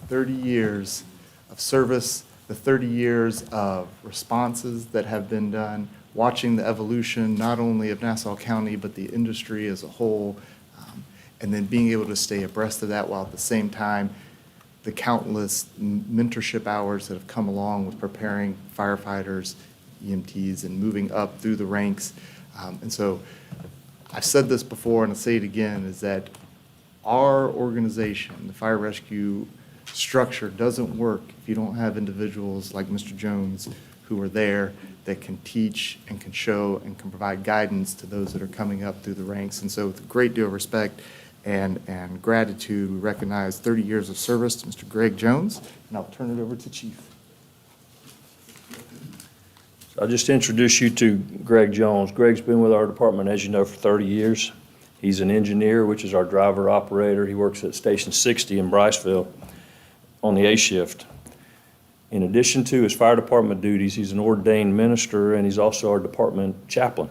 Speaker 14: 30 years of service, the 30 years of responses that have been done, watching the evolution not only of Nassau County, but the industry as a whole, and then being able to stay abreast of that while at the same time, the countless mentorship hours that have come along with preparing firefighters, EMTs, and moving up through the ranks. And so I've said this before and I'll say it again, is that our organization, the fire rescue structure, doesn't work if you don't have individuals like Mr. Jones who are there that can teach and can show and can provide guidance to those that are coming up through the ranks. And so with a great deal of respect and gratitude, we recognize 30 years of service to Mr. Greg Jones, and I'll turn it over to Chief.
Speaker 18: I'll just introduce you to Greg Jones. Greg's been with our department, as you know, for 30 years. He's an engineer, which is our driver operator. He works at Station 60 in Briceville on the A shift. In addition to his fire department duties, he's an ordained minister, and he's also our department chaplain.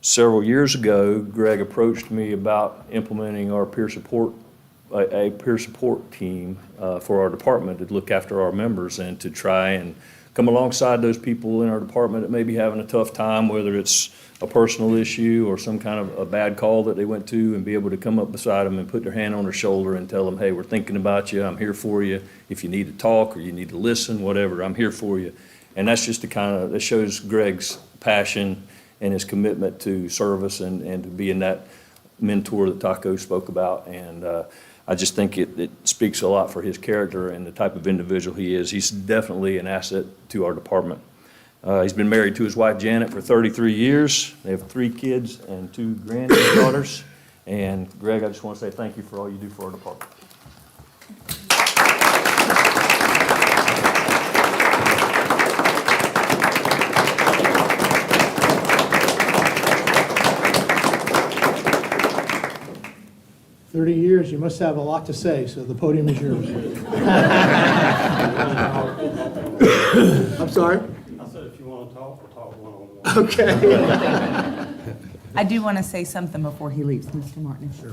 Speaker 18: Several years ago, Greg approached me about implementing our peer support, a peer support team for our department to look after our members and to try and come alongside those people in our department that may be having a tough time, whether it's a personal issue or some kind of a bad call that they went to, and be able to come up beside them and put their hand on their shoulder and tell them, hey, we're thinking about you, I'm here for you. If you need to talk or you need to listen, whatever, I'm here for you. And that's just the kind of, that shows Greg's passion and his commitment to service and to being that mentor that Taco spoke about. And I just think it speaks a lot for his character and the type of individual he is. He's definitely an asset to our department. He's been married to his wife Janet for 33 years. They have 3 kids and 2 granddaughters. And Greg, I just want to say thank you for all you do for our department.
Speaker 1: Years, you must have a lot to say, so the podium is yours. I'm sorry?
Speaker 15: I said if you want to talk, we'll talk one-on-one.
Speaker 1: Okay.
Speaker 11: I do want to say something before he leaves, Mr. Martin. Sure.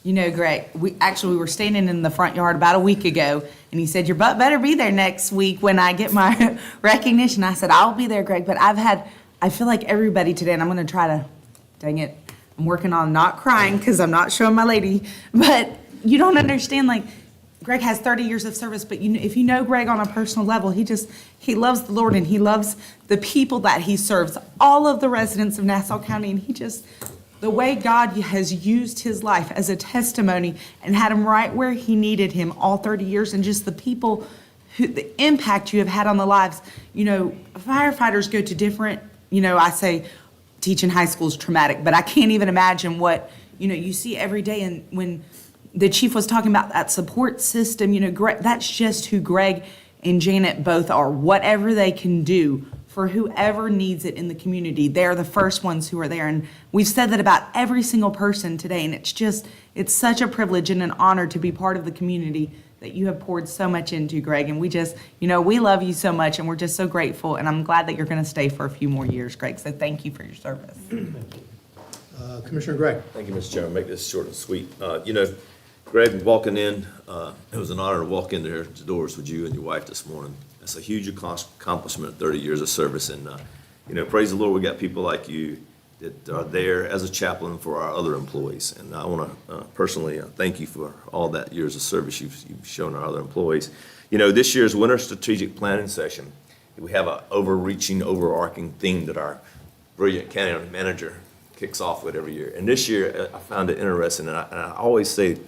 Speaker 11: You know, Greg, we were standing in the front yard about a week ago, and he said, your butt better be there next week when I get my recognition. I said, I'll be there, Greg, but I feel like everybody today, and I'm going to try to, dang it, I'm working on not crying because I'm not showing my lady, but you don't understand, like, Greg has 30 years of service, but if you know Greg on a personal level, he loves the Lord and he loves the people that he serves, all of the residents of Nassau County, and the way God has used his life as a testimony and had him right where he needed him all 30 years, and just the people, the impact you have had on the lives. You know, firefighters go to different, I say teaching high school is traumatic, but I can't even imagine what, you see every day. And when the chief was talking about that support system, that's just who Greg and Janet both are. Whatever they can do for whoever needs it in the community, they're the first ones who are there. And we've said that about every single person today, and it's such a privilege and an honor to be part of the community that you have poured so much into, Greg. And we just, we love you so much, and we're just so grateful. And I'm glad that you're going to stay for a few more years, Greg. So thank you for your service.
Speaker 1: Commissioner Gregg.
Speaker 6: Thank you, Mr. Chairman. Make this short and sweet. Greg, walking in, it was an honor to walk in there the doors with you and your wife this morning. That's a huge accomplishment of 30 years of service. And, praise the Lord, we got people like you that are there as a chaplain for our other employees. And I want to personally thank you for all that years of service you've shown our other employees. This year's Winter Strategic Planning Session, we have an overarching theme that our brilliant county manager kicks off with every year. And this year, I found it interesting, and I always say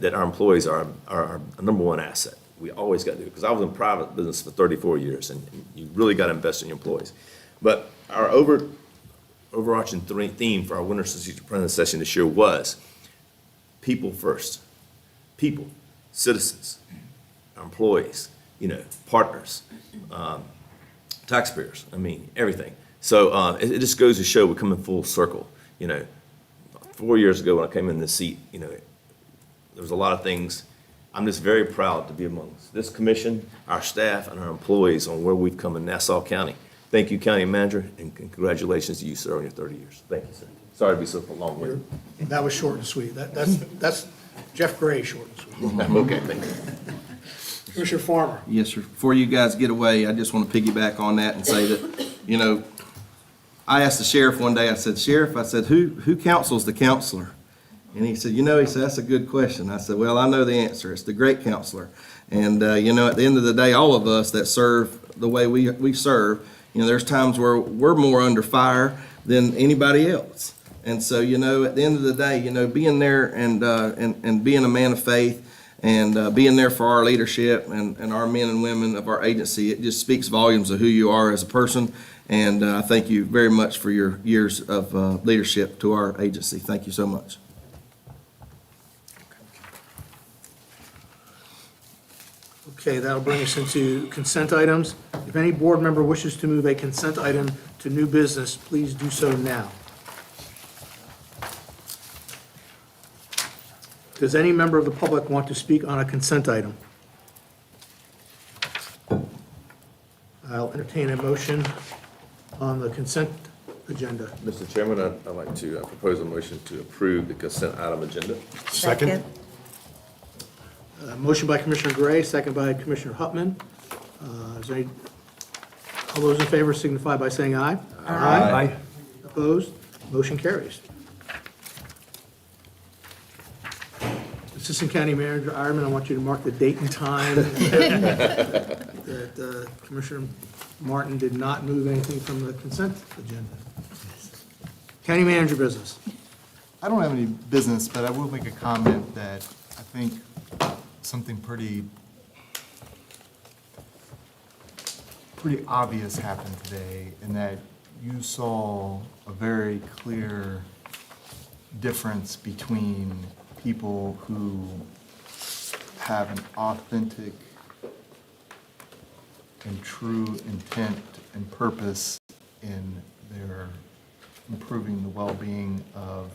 Speaker 6: that our employees are our number one asset. We always got to do it, because I was in private business for 34 years, and you really got to invest in your employees. But our overarching theme for our Winter Strategic Planning Session this year was people first. People, citizens, our employees, partners, taxpayers, everything. So it just goes to show we're coming full circle. 4 years ago when I came in this seat, there was a lot of things I'm just very proud to be amongst this commission, our staff, and our employees on where we've come in Nassau County. Thank you, County Manager, and congratulations to you, sir, on your 30 years. Thank you, sir. Sorry to be so long-winded.
Speaker 1: That was short and sweet. That's Jeff Gray, short and sweet.
Speaker 2: Okay, thank you.
Speaker 1: Commissioner Farmer.
Speaker 2: Yes, sir. Before you guys get away, I just want to piggyback on that and say that, I asked the sheriff one day, I said, Sheriff, I said, who counsels the counselor? And he said, that's a good question. I said, well, I know the answer. It's the great counselor. And, at the end of the day, all of us that serve the way we serve, there's times where we're more under fire than anybody else. And so, at the end of the day, being there and being a man of faith and being there for our leadership and our men and women of our agency, it just speaks volumes of who you are as a person. And I thank you very much for your years of leadership to our agency. Thank you so much.
Speaker 1: Okay, that'll bring us into consent items. If any board member wishes to move a consent item to new business, please do so now. Does any member of the public want to speak on a consent item? I'll entertain a motion on the consent agenda.
Speaker 6: Mr. Chairman, I'd like to propose a motion to approve the consent item agenda.
Speaker 15: Second.
Speaker 1: Motion by Commissioner Gray, second by Commissioner Huttman. All those in favor signify by saying aye.
Speaker 15: Aye.
Speaker 1: Opposed? Motion carries. Assistant County Manager Ironman, I want you to mark the date and time that Commissioner Martin did not move anything from the consent agenda. County Manager business.
Speaker 14: I don't have any business, but I will make a comment that I think something pretty obvious happened today, in that you saw a very clear difference between people who have an authentic and true intent and purpose in their improving the well-being of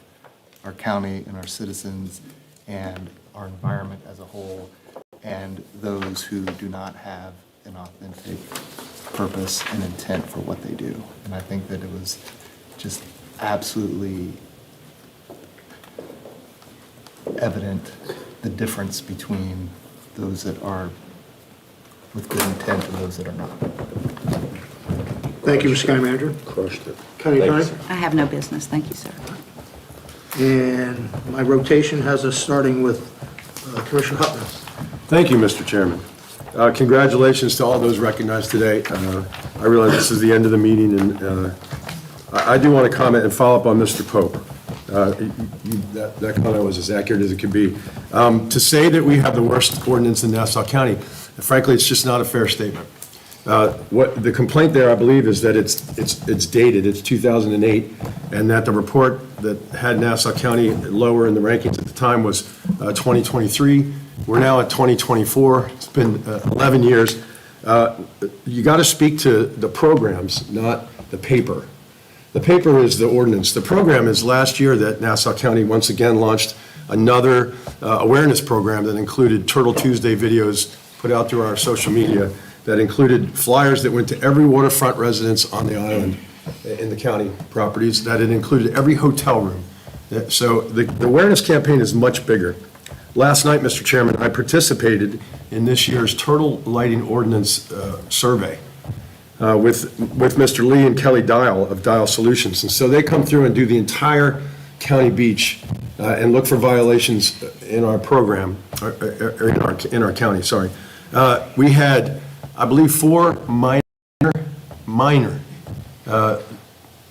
Speaker 14: our county and our citizens and our environment as a whole, and those who do not have an authentic purpose and intent for what they do. And I think that it was just absolutely evident, the difference between those that are with good intent and those that are not.
Speaker 1: Thank you, Mr. County Manager.
Speaker 15: Crushed it.
Speaker 1: County Attorney.
Speaker 5: I have no business. Thank you, sir.
Speaker 1: And my rotation has us starting with Commissioner Huttman.
Speaker 12: Thank you, Mr. Chairman. Congratulations to all those recognized today. I realize this is the end of the meeting, and I do want to comment and follow up on Mr. Pope. That comment was as accurate as it could be. To say that we have the worst ordinance in Nassau County, frankly, it's just not a fair statement. What the complaint there, I believe, is that it's dated, it's 2008, and that the report that had Nassau County lower in the rankings at the time was 2023. We're now at 2024. It's been 11 years. You got to speak to the programs, not the paper. The paper is the ordinance. The program is last year that Nassau County once again launched another awareness program that included Turtle Tuesday videos put out through our social media, that included flyers that went to every waterfront residence on the island in the county properties, that it included every hotel room. So the awareness campaign is much bigger. Last night, Mr. Chairman, I participated in this year's turtle lighting ordinance survey with Mr. Lee and Kelly Dial of Dial Solutions. And so they come through and do the entire county beach and look for violations in our program, or in our county, sorry. We had, I believe, 4 minor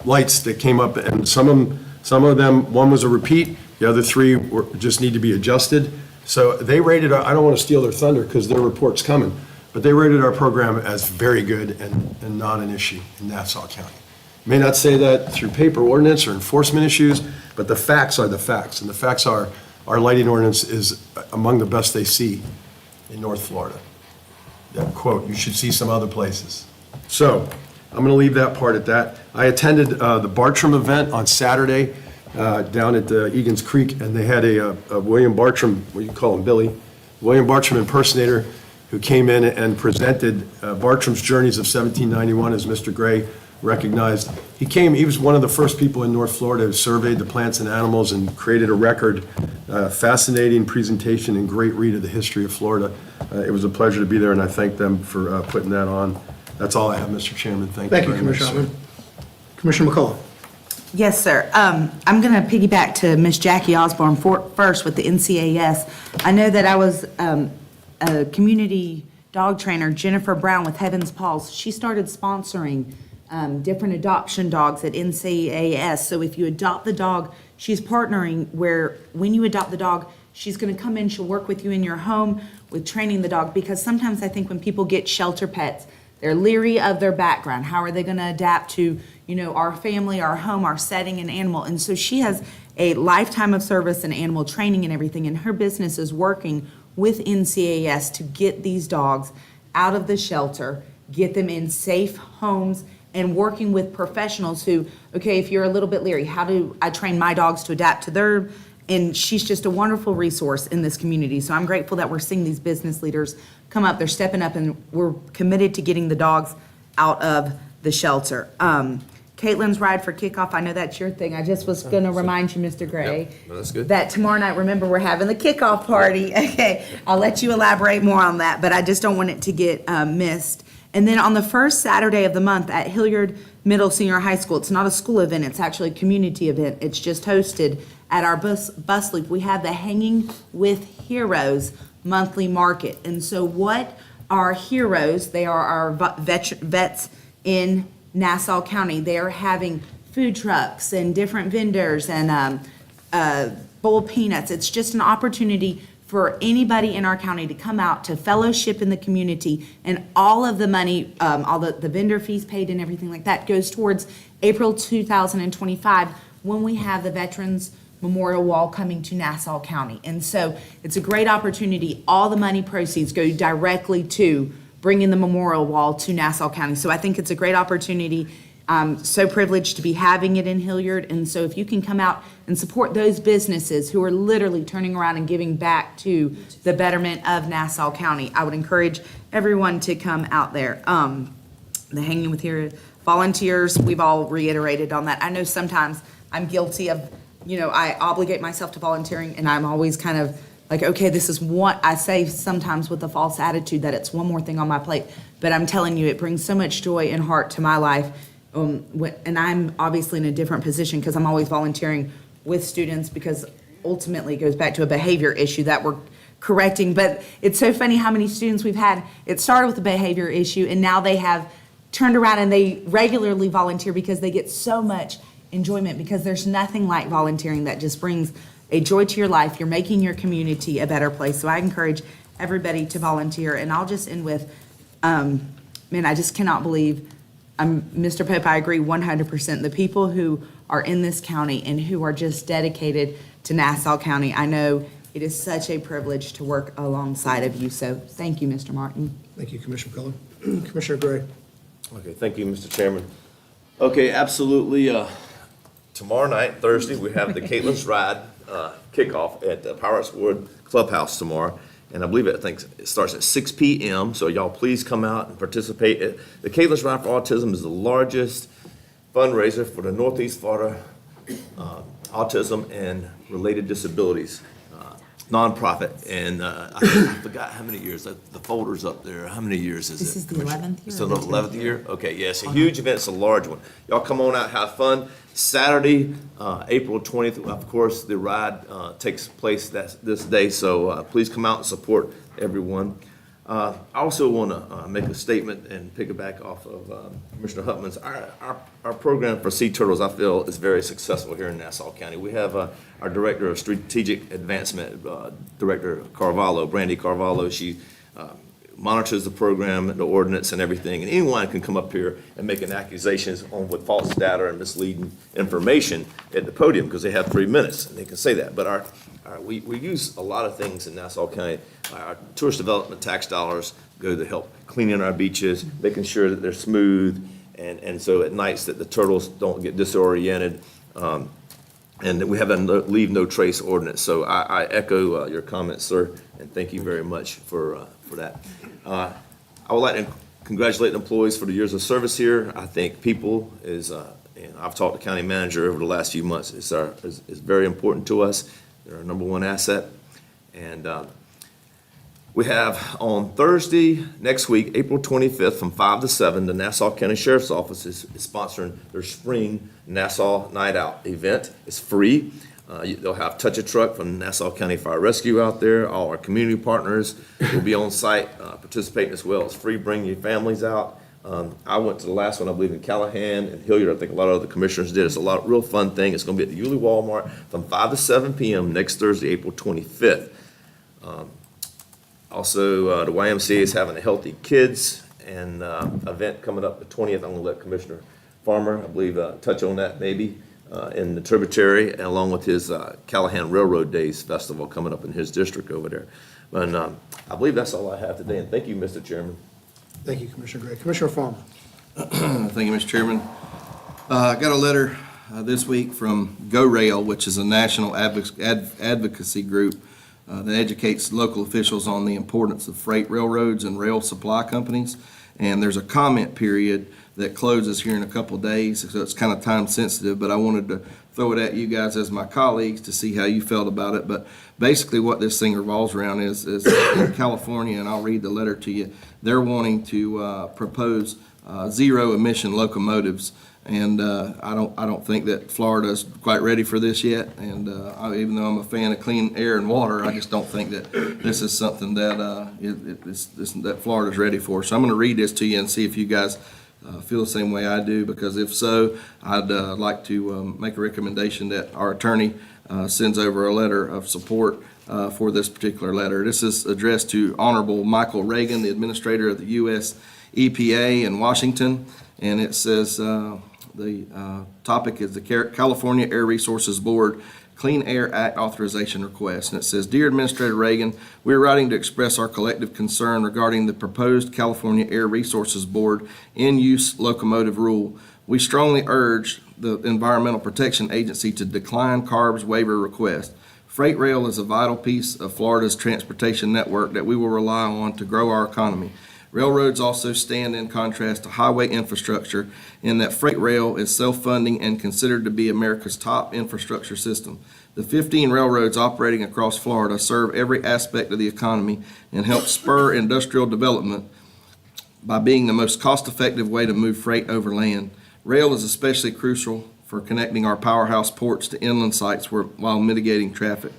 Speaker 12: lights that came up, and some of them, one was a repeat, the other 3 just need to be adjusted. So they rated, I don't want to steal their thunder because their report's coming, but they rated our program as very good and not an issue in Nassau County. May not say that through paper ordinance or enforcement issues, but the facts are the facts, and the facts are our lighting ordinance is among the best they see in North Florida. That quote, you should see some other places. So I'm going to leave that part at that. I attended the Bartram event on Saturday down at Egan's Creek, and they had a William Bartram, what do you call him, Billy, William Bartram impersonator who came in and presented Bartram's Journeys of 1791, as Mr. Gray recognized. He was one of the first people in North Florida who surveyed the plants and animals and created a record, fascinating presentation and great read of the history of Florida. It was a pleasure to be there, and I thank them for putting that on. That's all I have, Mr. Chairman. Thank you very much,
Speaker 1: Commissioner
Speaker 12: sir.
Speaker 1: Hopman. Commissioner McCullough.
Speaker 11: Yes, sir. I'm going to piggyback to Miss Jackie Osborne first with the NCAS. I know that I was a community dog trainer, Jennifer Brown with Heaven's Paws. She started sponsoring different adoption dogs at NCAS. So if you adopt the dog, she's partnering where when you adopt the dog, she's going to come in, she'll work with you in your home with training the dog. Because sometimes I think when people get shelter pets, they're leery of their background. How are they going to adapt to, our family, our home, our setting, and animal? And so she has a lifetime of service and animal training and everything, and her business is working with NCAS to get these dogs out of the shelter, get them in safe homes, and working with professionals who, okay, if you're a little bit leery, how do I train my dogs to adapt to their, and she's just a wonderful resource in this community. So I'm grateful that we're seeing these business leaders come up, they're stepping up, and we're committed to getting the dogs out of the shelter. Caitlin's Ride for Kickoff, I know that's your thing. I just was going to remind you, Mr. Gray,
Speaker 6: Yep, that's good.
Speaker 11: that tomorrow night, remember, we're having the kickoff party. Okay, I'll let you elaborate more on that, but I just don't want it to get missed. And then on the first Saturday of the month at Hilliard Middle Senior High School, it's not a school event, it's actually a community event. It's just hosted at our bus loop. We have the Hanging with Heroes monthly market. And so what are heroes? They are our vets in Nassau County. They are having food trucks and different vendors and bowl peanuts. It's just an opportunity for anybody in our county to come out to fellowship in the community, and all of the money, all the vendor fees paid and everything like that goes towards April 2025 when we have the Veterans Memorial Wall coming to Nassau County. And so it's a great opportunity. All the money proceeds go directly to bringing the memorial wall to Nassau County. So I think it's a great opportunity. I'm so privileged to be having it in Hilliard. And so if you can come out and support those businesses who are literally turning around and giving back to the betterment of Nassau County, I would encourage everyone to come out there. The Hanging with Heroes volunteers, we've all reiterated on that. I know sometimes I'm guilty of, I obligate myself to volunteering, and I'm always kind of like, okay, this is what I say sometimes with a false attitude that it's one more thing on my plate. But I'm telling you, it brings so much joy and heart to my life. And I'm obviously in a different position because I'm always volunteering with students, because ultimately it goes back to a behavior issue that we're correcting. But it's so funny how many students we've had. It started with a behavior issue, and now they have turned around and they regularly volunteer because they get so much enjoyment, because there's nothing like volunteering that just brings a joy to your life. You're making your community a better place. So I encourage everybody to volunteer. And I'll just end with, I just cannot believe, Mr. Pope, I agree 100%. The people who are in this county and who are just dedicated to Nassau County, I know it is such a privilege to work alongside of you. So thank you, Mr. Martin.
Speaker 1: Thank you, Commissioner McCullough. Commissioner Gray.
Speaker 6: Okay, thank you, Mr. Chairman. Okay, absolutely. Tomorrow night, Thursday, we have the Caitlin's Ride kickoff at the Pirates Wood Clubhouse tomorrow. And I believe it starts at 6 p.m. So y'all please come out and participate. The Caitlin's Ride for Autism is the largest fundraiser for the Northeast Florida autism and related disabilities nonprofit. And I forgot how many years. The folder's up there. How many years is it?
Speaker 11: This is the 11th year.
Speaker 6: It's the 11th year? Okay, yeah, it's a huge event. It's a large one. Y'all come on out, have fun. Saturday, April 20th, of course, the ride takes place this day, so please come out and support everyone. I also want to make a statement and pick it back off of Commissioner Hutman's. Our program for sea turtles, I feel, is very successful here in Nassau County. We have our Director of Strategic Advancement, Director Carvalho, Brandy Carvalho. She monitors the program, the ordinance and everything, and anyone can come up here and make an accusations with false data and misleading information at the podium, because they have 3 minutes and they can say that. But we use a lot of things in Nassau County. Our tourist development tax dollars go to help cleaning our beaches, making sure that they're smooth, and so at nights that the turtles don't get disoriented. And we have a leave no trace ordinance. So I echo your comments, sir, and thank you very much for that. I would like to congratulate the employees for the years of service here. I think people is, and I've talked to county manager over the last few months, is very important to us. They're our number one asset. And we have on Thursday next week, April 25th, from 5 to 7, the Nassau County Sheriff's Office is sponsoring their spring Nassau Night Out event. It's free. They'll have Touch a Truck from Nassau County Fire Rescue out there. All our community partners will be on site participating as well. It's free. Bring your families out. I went to the last one, I believe, in Callahan and Hilliard. I think a lot of other commissioners did. It's a real fun thing. It's going to be at the Yulee Walmart from 5 to 7 p.m. next Thursday, April 25th. Also, the YMCA is having a Healthy Kids and event coming up the 20th. I'm going to let Commissioner Farmer, I believe, touch on that maybe in the Tributary, along with his Callahan Railroad Days Festival coming up in his district over there. But I believe that's all I have today, and thank you, Mr. Chairman.
Speaker 1: Thank you, Commissioner Gray. Commissioner Farmer.
Speaker 2: Thank you, Mr. Chairman. I got a letter this week from Go Rail, which is a national advocacy group that educates local officials on the importance of freight railroads and rail supply companies. And there's a comment period that closes here in a couple of days, so it's kind of time sensitive, but I wanted to throw it at you guys as my colleagues to see how you felt about it. But basically what this thing revolves around is in California, and I'll read the letter to you, they're wanting to propose zero emission locomotives. And I don't think that Florida's quite ready for this yet. And even though I'm a fan of clean air and water, I just don't think that this is something that that Florida's ready for. So I'm going to read this to you and see if you guys feel the same way I do. Because if so, I'd like to make a recommendation that our attorney sends over a letter of support for this particular letter. This is addressed to Honorable Michael Reagan, the Administrator of the U.S. EPA in Washington. And it says, the topic is the California Air Resources Board Clean Air Act authorization request. And it says, Dear Administrator Reagan, we're writing to express our collective concern regarding the proposed California Air Resources Board in-use locomotive rule. We strongly urge the Environmental Protection Agency to decline CARB's waiver request. Freight rail is a vital piece of Florida's transportation network that we will rely on to grow our economy. Railroads also stand in contrast to highway infrastructure in that freight rail is self-funding and considered to be America's top infrastructure system. The 15 railroads operating across Florida serve every aspect of the economy and help spur industrial development by being the most cost-effective way to move freight over land. Rail is especially crucial for connecting our powerhouse ports to inland sites while mitigating traffic.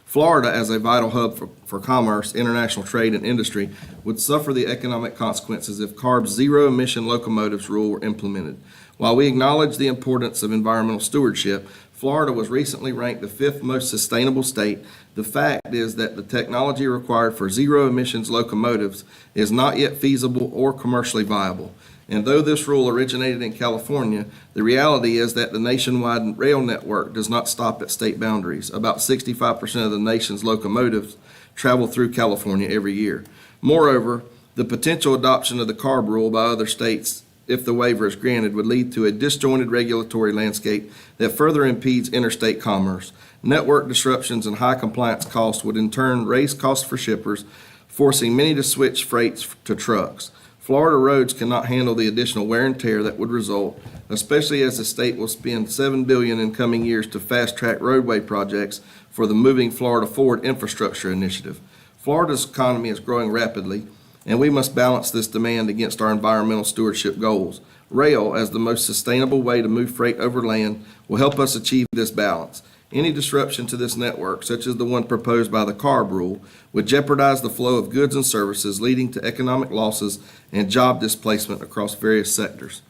Speaker 2: Florida, as a vital hub for commerce, international trade, and industry, would suffer the economic consequences if CARB's zero-emission locomotives rule were implemented. While we acknowledge the importance of environmental stewardship, Florida was recently ranked the 5th most sustainable state. The fact is that the technology required for zero-emissions locomotives is not yet feasible or commercially viable. And though this rule originated in California, the reality is that the nationwide rail network does not stop at state boundaries. About 65% of the nation's locomotives travel through California every year. Moreover, the potential adoption of the CARB rule by other states, if the waiver is granted, would lead to a disjointed regulatory landscape that further impedes interstate commerce. Network disruptions and high compliance costs would in turn raise costs for shippers, forcing many to switch freights to trucks. Florida roads cannot handle the additional wear and tear that would result, especially as the state will spend $7 billion in coming years to fast-track roadway projects for the Moving Florida Forward infrastructure initiative. Florida's economy is growing rapidly, and we must balance this demand against our environmental stewardship goals. Rail, as the most sustainable way to move freight over land, will help us achieve this balance. Any disruption to this network, such as the one proposed by the CARB rule, would jeopardize the flow of goods and services, leading to economic losses and job displacement across various sectors.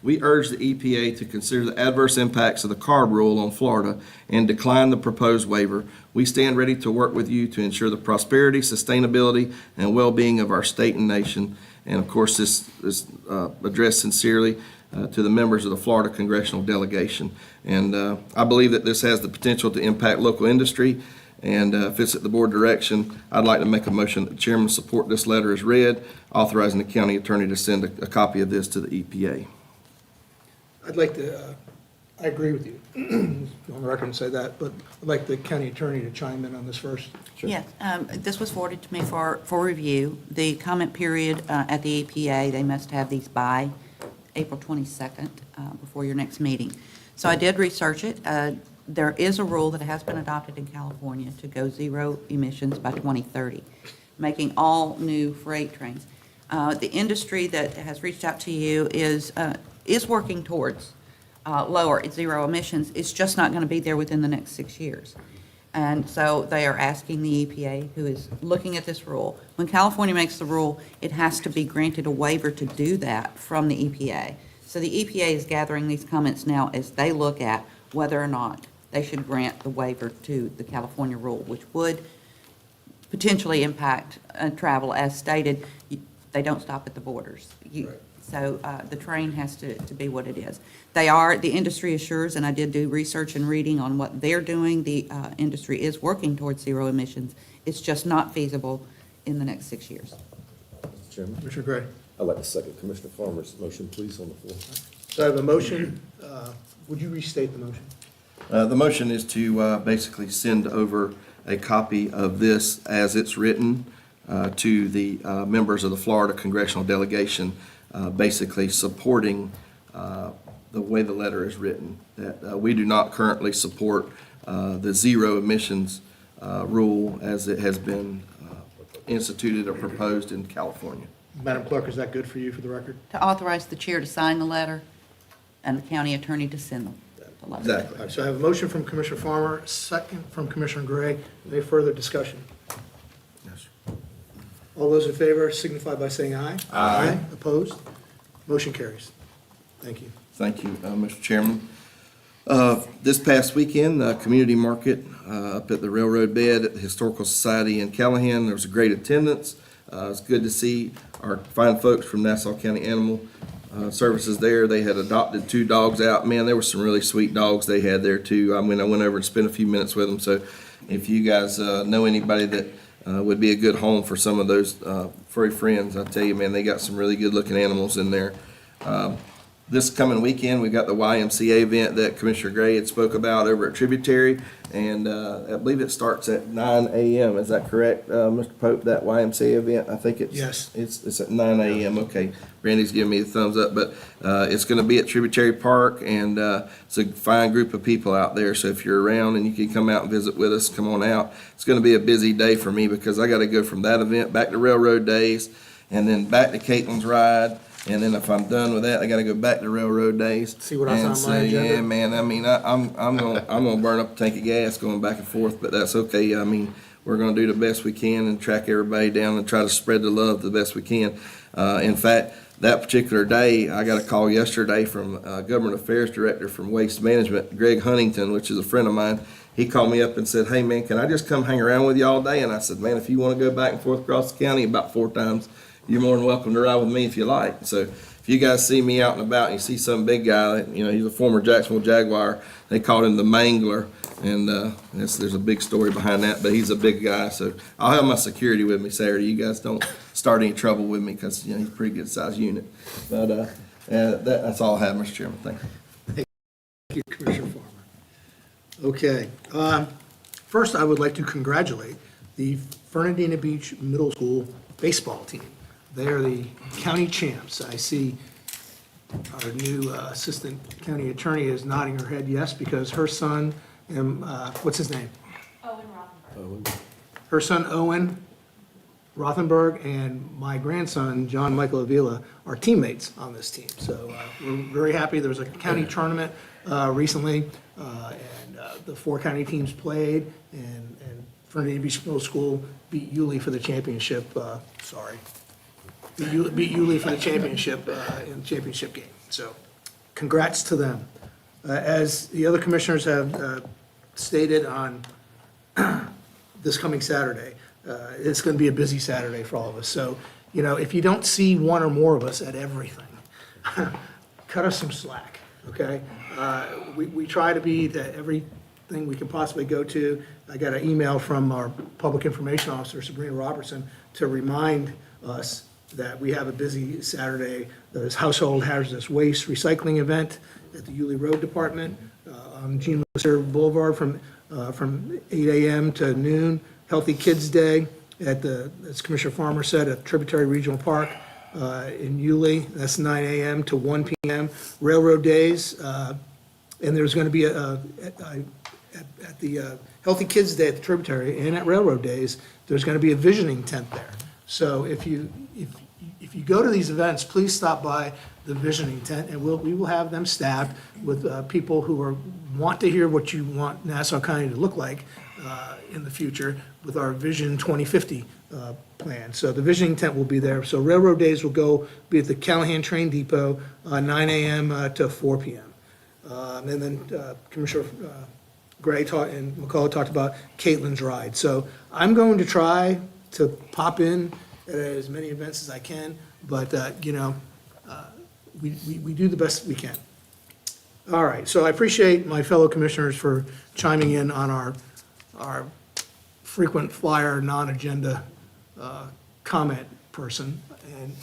Speaker 2: We urge the EPA to consider the adverse impacts of the CARB rule on Florida and decline the proposed waiver. We stand ready to work with you to ensure the prosperity, sustainability, and well-being of our state and nation. And of course, this is addressed sincerely to the members of the Florida Congressional Delegation. And I believe that this has the potential to impact local industry, and if it's at the board direction, I'd like to make a motion that the chairman support this letter as read, authorizing the county attorney to send a copy of this to the EPA.
Speaker 1: I'd like to I agree with you. On the record and say that, but I'd like the county attorney to chime in on this first.
Speaker 5: Yes, this was forwarded to me for review. The comment period at the EPA, they must have these by April 22nd, before your next meeting. So I did research it. There is a rule that has been adopted in California to go zero emissions by 2030, making all new freight trains. The industry that has reached out to you is working towards lower zero emissions. It's just not going to be there within the next 6 years. And so they are asking the EPA, who is looking at this rule. When California makes the rule, it has to be granted a waiver to do that from the EPA. So the EPA is gathering these comments now as they look at whether or not they should grant the waiver to the California rule, which would potentially impact travel. As stated, they don't stop at the borders. So the train has to be what it is. The industry assures, and I did do research and reading on what they're doing, the industry is working towards zero emissions. It's just not feasible in the next 6 years.
Speaker 2: Mr. Chairman,
Speaker 1: Commissioner Gray.
Speaker 2: I'd like to second Commissioner Farmer's motion, please, on the floor.
Speaker 1: So I have a motion. Would you restate the motion?
Speaker 6: The motion is to basically send over a copy of this as it's written to the members of the Florida congressional delegation, basically supporting the way the letter is written, that we do not currently support the zero emissions rule as it has been instituted or proposed in California.
Speaker 1: Madam Clerk, is that good for you for the record?
Speaker 5: To authorize the chair to sign the letter and the county attorney to send them. the letter.
Speaker 6: Exactly.
Speaker 1: All right, so I have a motion from Commissioner Farmer, second from Commissioner Gray. Any further discussion?
Speaker 6: Yes.
Speaker 1: All those in favor signify by saying aye.
Speaker 6: Aye.
Speaker 1: Opposed? Motion carries. Thank you.
Speaker 6: Thank you, Mr. Chairman. This past weekend, community market up at the Railroad Bed at the Historical Society in Callahan, there was a great attendance. It's good to see our fine folks from Nassau County Animal Services there. They had adopted 2 dogs out. Man, there were some really sweet dogs they had there too. I mean, I went over and spent a few minutes with them. So if you guys know anybody that would be a good home for some of those furry friends, I tell you, man, they got some really good looking animals in there. This coming weekend, we got the YMCA event that Commissioner Gray had spoke about over at Tributary, and I believe it starts at 9 a.m. Is that correct, Mr. Pope, that YMCA event? I think
Speaker 1: Yes.
Speaker 6: It's at 9 a.m. Okay, Randy's giving me the thumbs up, but it's going to be at Tributary Park, and it's a fine group of people out there, so if you're around and you can come out and visit with us, come on out. It's going to be a busy day for me because I got to go from that event back to Railroad Days, and then back to Caitlin's Ride. And then if I'm done with that, I got to go back to Railroad Days.
Speaker 1: See what else
Speaker 6: and
Speaker 1: on
Speaker 6: so,
Speaker 1: my agenda?
Speaker 6: Yeah, man. I mean, I'm gonna burn up a tank of gas going back and forth, but that's okay. I mean, we're gonna do the best we can and track everybody down and try to spread the love the best we can. In fact, that particular day, I got a call yesterday from Government Affairs Director from Waste Management, Greg Huntington, which is a friend of mine. He called me up and said, "Hey, man, can I just come hang around with you all day?" And I said, "Man, if you want to go back and forth across the county about 4 times, you're more than welcome to ride with me if you like." So if you guys see me out and about and you see some big guy, you know, he's a former Jacksonville Jaguar. They called him the Mangler, and there's a big story behind that, but he's a big guy. So I'll have my security with me Saturday. You guys don't start any trouble with me because, you know, he's a pretty good sized unit. But that's all I have, Mr. Chairman. Thank you.
Speaker 1: Thank you, Commissioner Farmer. Okay. First, I would like to congratulate the Fernandina Beach Middle School baseball team. They are the county champs. I see our new assistant county attorney is nodding her head yes, because her son, what's his name?
Speaker 3: Owen Rothenberg.
Speaker 1: Her son, Owen Rothenberg, and my grandson, John Michael Avila, are teammates on this team. So we're very happy. There was a county tournament recently, and the 4 county teams played, and Fernandina Beach Middle School beat Yulee for the championship. Beat Yulee for the championship in the championship game. So congrats to them. As the other commissioners have stated on this coming Saturday, it's going to be a busy Saturday for all of us. So, you know, if you don't see one or more of us at everything, cut us some slack, okay? We try to be to everything we can possibly go to. I got an email from our public information officer, Sabrina Robertson, to remind us that we have a busy Saturday. There's Household Hazardous Waste Recycling event at the Yulee Road Department on Gene Lister Boulevard from 8 a.m. to noon. Healthy Kids Day at as Commissioner Farmer said, at Tributary Regional Park in Yulee. That's 9 a.m. to 1 p.m. Railroad Days, and there's going to be at the Healthy Kids Day at the Tributary and at Railroad Days, there's going to be a visioning tent there. So if you go to these events, please stop by the visioning tent, and we will have them staffed with people who want to hear what you want Nassau County to look like in the future with our Vision 2050 plan. So the visioning tent will be there. So Railroad Days will be at the Callahan Train Depot, 9 a.m. To 4 p.m. And then Commissioner Gray and McCullough talked about Caitlin's Ride. So I'm going to try to pop in at as many events as I can, but, we do the best we can. All right, so I appreciate my fellow commissioners for chiming in on our frequent flyer, non-agenda comment person. And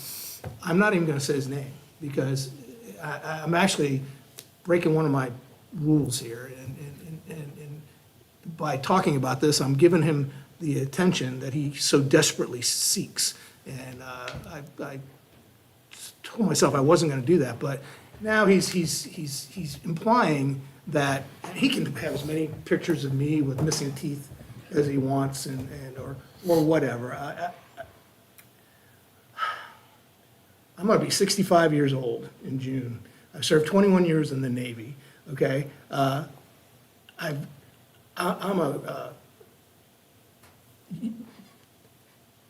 Speaker 1: I'm not even going to say his name because I'm actually breaking one of my rules here. And by talking about this, I'm giving him the attention that he so desperately seeks. And I told myself I wasn't going to do that, but now he's implying that he can have as many pictures of me with missing teeth as he wants or whatever. I'm going to be 65 years old in June. I served 21 years in the Navy, okay?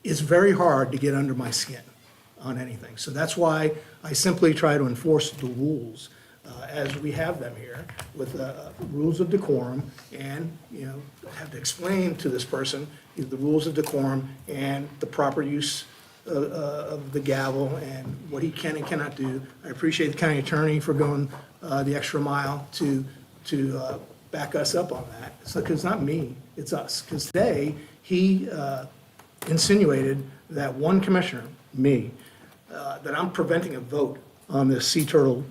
Speaker 1: It's very hard to get under my skin on anything. So that's why I simply try to enforce the rules as we have them here with rules of decorum and, have to explain to this person the rules of decorum and the proper use of the gavel and what he can and cannot do. I appreciate the county attorney for going the extra mile to back us up on that. So, because it's not me, it's us. Because today, he insinuated that one commissioner, me, that I'm preventing a vote on this sea turtle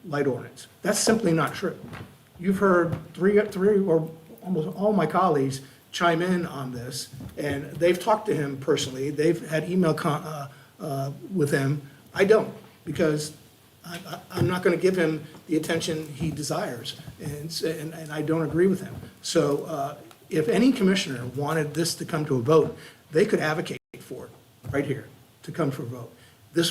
Speaker 1: light ordinance. That's simply not true. You've heard three or almost all my colleagues chime in on this, and they've talked to him personally. They've had email with him. I don't, because I'm not going to give him the attention he desires, and I don't agree with him. So if any commissioner wanted this to come to a vote, they could advocate for it right here to come to a vote.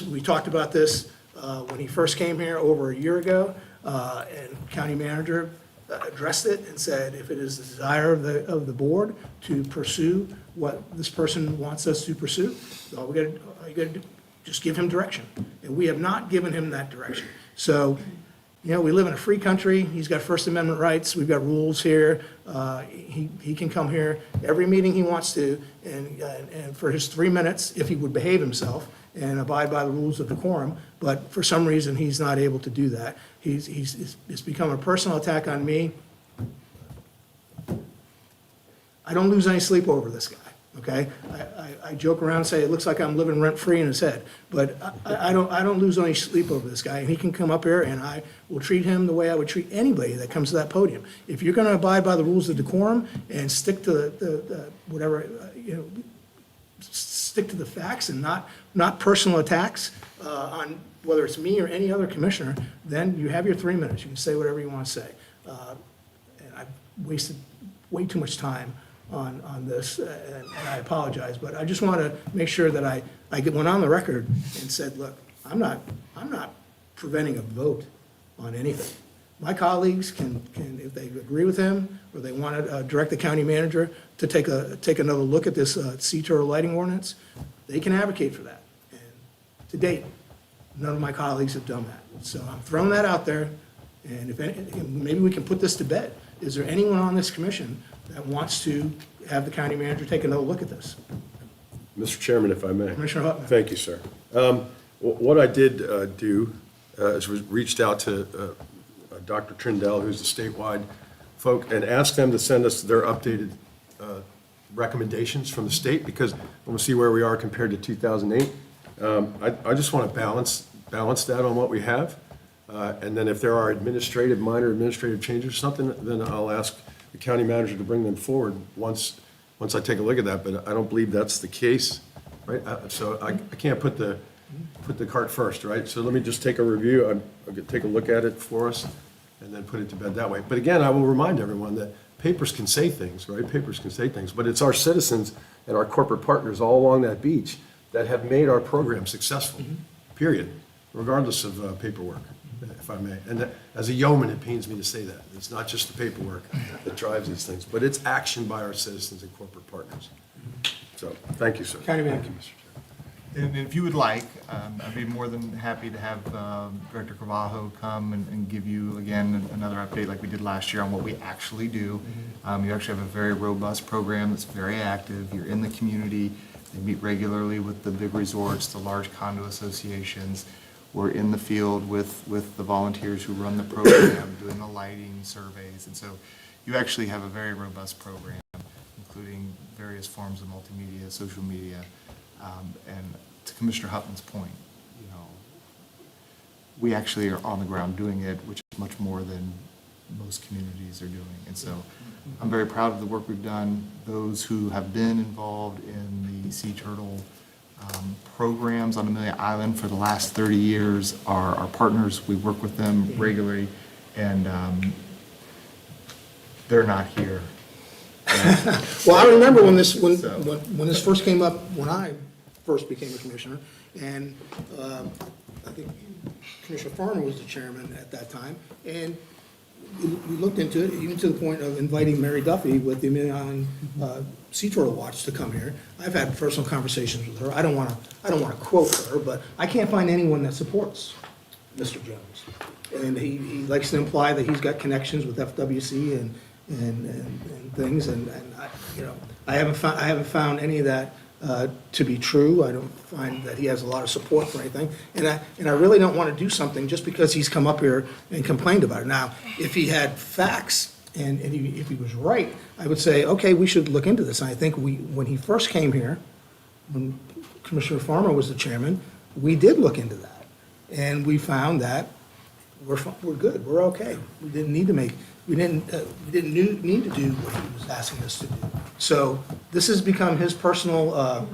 Speaker 1: We talked about this when he first came here over a year ago, and county manager addressed it and said, if it is the desire of the board to pursue what this person wants us to pursue, all you got to do, just give him direction. And we have not given him that direction. So, we live in a free country. He's got First Amendment rights. We've got rules here. He can come here every meeting he wants to, and for his 3 minutes, if he would behave himself and abide by the rules of decorum. But for some reason, he's not able to do that. It's become a personal attack on me. I don't lose any sleep over this guy, okay? I joke around and say it looks like I'm living rent-free in his head, but I don't lose any sleep over this guy. And he can come up here, and I will treat him the way I would treat anybody that comes to that podium. If you're going to abide by the rules of decorum and stick to the whatever, stick to the facts and not personal attacks on whether it's me or any other commissioner, then you have your 3 minutes. You can say whatever you want to say. And I've wasted way too much time on this, and I apologize, but I just want to make sure that I went on the record and said, look, I'm not preventing a vote on anything. My colleagues can, if they agree with him, or they want to direct the county manager to take another look at this sea turtle lighting ordinance, they can advocate for that. And to date, none of my colleagues have done that. So I'm throwing that out there, and maybe we can put this to bed. Is there anyone on this commission that wants to have the county manager take another look at this?
Speaker 12: Mr. Chairman, if I may.
Speaker 1: Commissioner Huttman.
Speaker 12: Thank you, sir. What I did do is reached out to Dr. Trindell, who's the statewide folk, and asked them to send us their updated recommendations from the state, because I want to see where we are compared to 2008. I just want to balance that on what we have. And then if there are minor administrative changes or something, then I'll ask the county manager to bring them forward once I take a look at that, but I don't believe that's the case, right? So I can't put the cart first, right? So let me just take a review, I'll take a look at it for us, and then put it to bed that way. But again, I will remind everyone that papers can say things, right? Papers can say things, but it's our citizens and our corporate partners all along that beach that have made our program successful, period, regardless of paperwork, if I may. And as a yeoman, it pains me to say that. It's not just the paperwork that drives these things, but it's action by our citizens and corporate partners. So, thank you, sir.
Speaker 1: County Manager.
Speaker 12: Thank you, Mr. Chair.
Speaker 14: And if you would like, I'd be more than happy to have Director Carvalho come and give you, again, another update like we did last year on what we actually do. You actually have a very robust program that's very active. You're in the community. They meet regularly with the big resorts, the large condo associations. We're in the field with the volunteers who run the program, doing the lighting surveys. And so you actually have a very robust program, including various forms of multimedia, social media. And to Commissioner Hutton's point, you know, we actually are on the ground doing it, which is much more than most communities are doing. And so I'm very proud of the work we've done. Those who have been involved in the sea turtle programs on Amelia Island for the last 30 years are our partners. We work with them regularly, and they're not here.
Speaker 1: Well, I remember when this first came up, when I first became a commissioner, and I think Commissioner Farmer was the chairman at that time, and we looked into it, even to the point of inviting Mary Duffy with the Amelia Island Sea Turtle Watch to come here. I've had personal conversations with her. I don't want to quote her, but I can't find anyone that supports Mr. Jones. And he likes to imply that he's got connections with FWC and things, and I haven't found any of that to be true. I don't find that he has a lot of support for anything, and I really don't want to do something just because he's come up here and complained about it. Now, if he had facts and if he was right, I would say, okay, we should look into this. And I think when he first came here, when Commissioner Farmer was the chairman, we did look into that, and we found that we're good, we're okay. We didn't need to need to do what he was asking us to do. So this has become his personal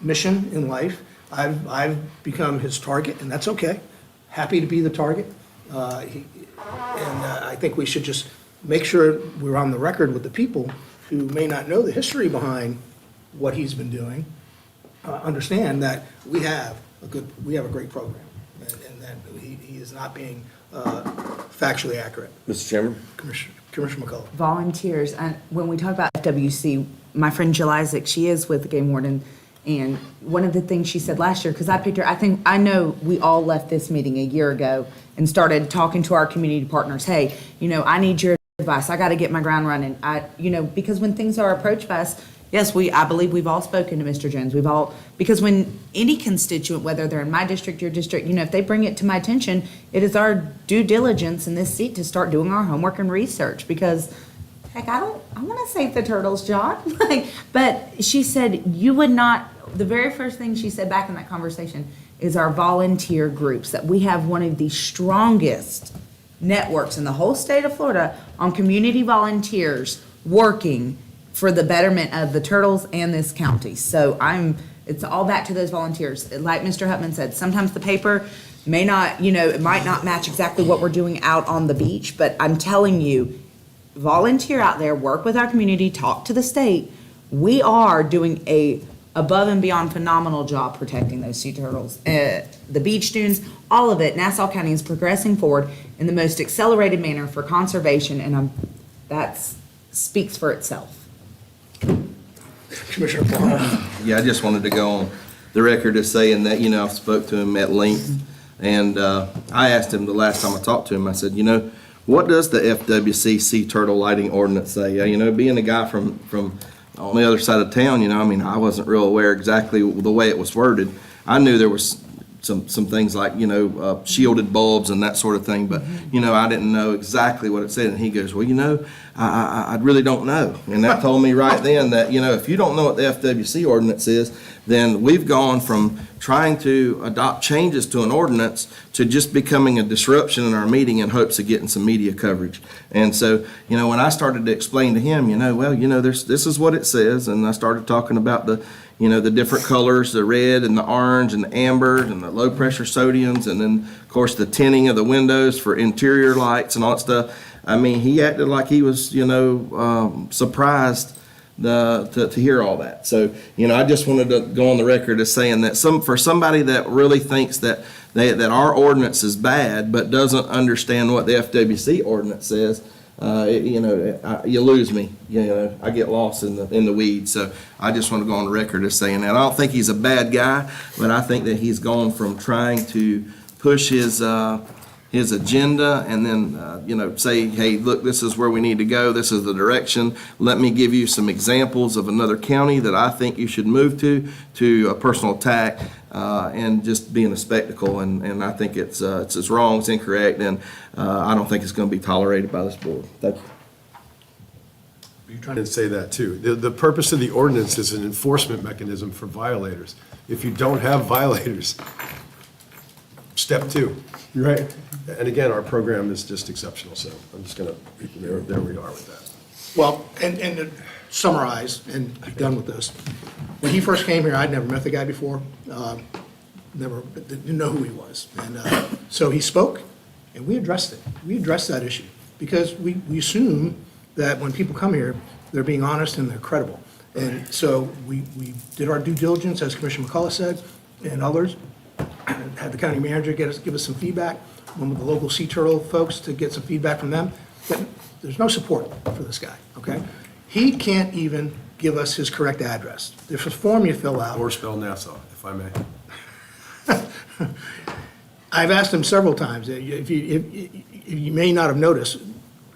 Speaker 1: mission in life. I've become his target, and that's okay. Happy to be the target. I think we should just make sure we're on the record with the people who may not know the history behind what he's been doing, understand that we have a great program, and that he is not being factually accurate.
Speaker 2: Mr. Chairman?
Speaker 1: Commissioner McCullough.
Speaker 11: Volunteers, and when we talk about FWC, my friend Jill Isaac, she is with the Game Warden, and one of the things she said last year, because I picked her, I know we all left this meeting a year ago and started talking to our community partners, hey, I need your advice, I got to get my ground running, because when things are approached by us, yes, I believe we've all spoken to Mr. Jones, because when any constituent, whether they're in my district, your district, if they bring it to my attention, it is our due diligence in this seat to start doing our homework and research, because heck, I want to save the turtles, John. But she said the very first thing she said back in that conversation is our volunteer groups, that we have one of the strongest networks in the whole state of Florida on community volunteers working for the betterment of the turtles and this county. So it's all back to those volunteers. Like Mr. Hutman said, sometimes the paper may not, it might not match exactly what we're doing out on the beach, but I'm telling you, volunteer out there, work with our community, talk to the state. We are doing a above and beyond phenomenal job protecting those sea turtles. The beach dunes, all of it, Nassau County is progressing forward in the most accelerated manner for conservation, and that speaks for itself.
Speaker 1: Commissioner Farmer.
Speaker 2: Yeah, I just wanted to go on the record as saying that, I spoke to him at length, and I asked him the last time I talked to him, I said, what does the FWC Sea Turtle Lighting Ordinance say? Being a guy from on the other side of town, I wasn't real aware exactly the way it was worded. I knew there was
Speaker 6: some things like, shielded bulbs and that sort of thing, but, I didn't know exactly what it said. And he goes, well, I really don't know. And that told me right then that, if you don't know what the FWC ordinance is, then we've gone from trying to adopt changes to an ordinance to just becoming a disruption in our meeting in hopes of getting some media coverage. And so, when I started to explain to him, this is what it says, and I started talking about the different colors, the red and the orange and the amber and the low pressure sodiums, and then of course the tinting of the windows for interior lights and all that stuff. I mean, he acted like he was, surprised to hear all that. So, I just wanted to go on the record as saying that for somebody that really thinks that our ordinance is bad but doesn't understand what the FWC ordinance says, you lose me. I get lost in the weeds. So I just want to go on the record as saying that. I don't think he's a bad guy, but I think that he's gone from trying to push his agenda and then, say, hey, look, this is where we need to go. This is the direction. Let me give you some examples of another county that I think you should move to a personal attack and just being a spectacle. And I think it's wrong, it's incorrect, and I don't think it's going to be tolerated by this board. Thank you.
Speaker 12: You're trying to say that too. The purpose of the ordinance is an enforcement mechanism for violators. If you don't have violators, step two, right? And again, our program is just exceptional, so I'm just gonna, there we are with that.
Speaker 1: Well, and to summarize and be done with this, when he first came here, I'd never met the guy before, didn't know who he was. And so he spoke, and we addressed it. We addressed that issue, because we assume that when people come here, they're being honest and they're credible. And so we did our due diligence, as Commissioner McCullough said, and others, had the county manager give us some feedback, one with the local sea turtle folks to get some feedback from them. There's no support for this guy, okay? He can't even give us his correct address. There's a form you fill out.
Speaker 12: Or spell Nassau, if I may.
Speaker 1: I've asked him several times, if you may not have noticed,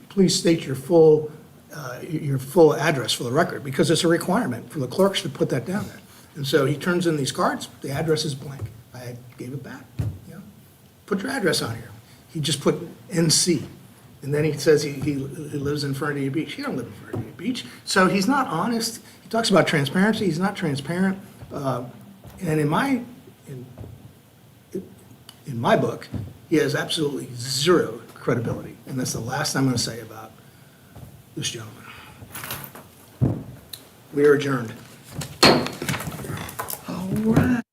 Speaker 1: please state your full address for the record, because it's a requirement for the clerks to put that down there. And so he turns in these cards, the address is blank. I gave it back, Put your address on here. He just put NC. And then he says he lives in Fernandina Beach. He don't live in Fernandina Beach. So he's not honest. He talks about transparency. He's not transparent. And in my book, he has absolutely zero credibility. And that's the last I'm going to say about this gentleman. We are adjourned.
Speaker 4: All right.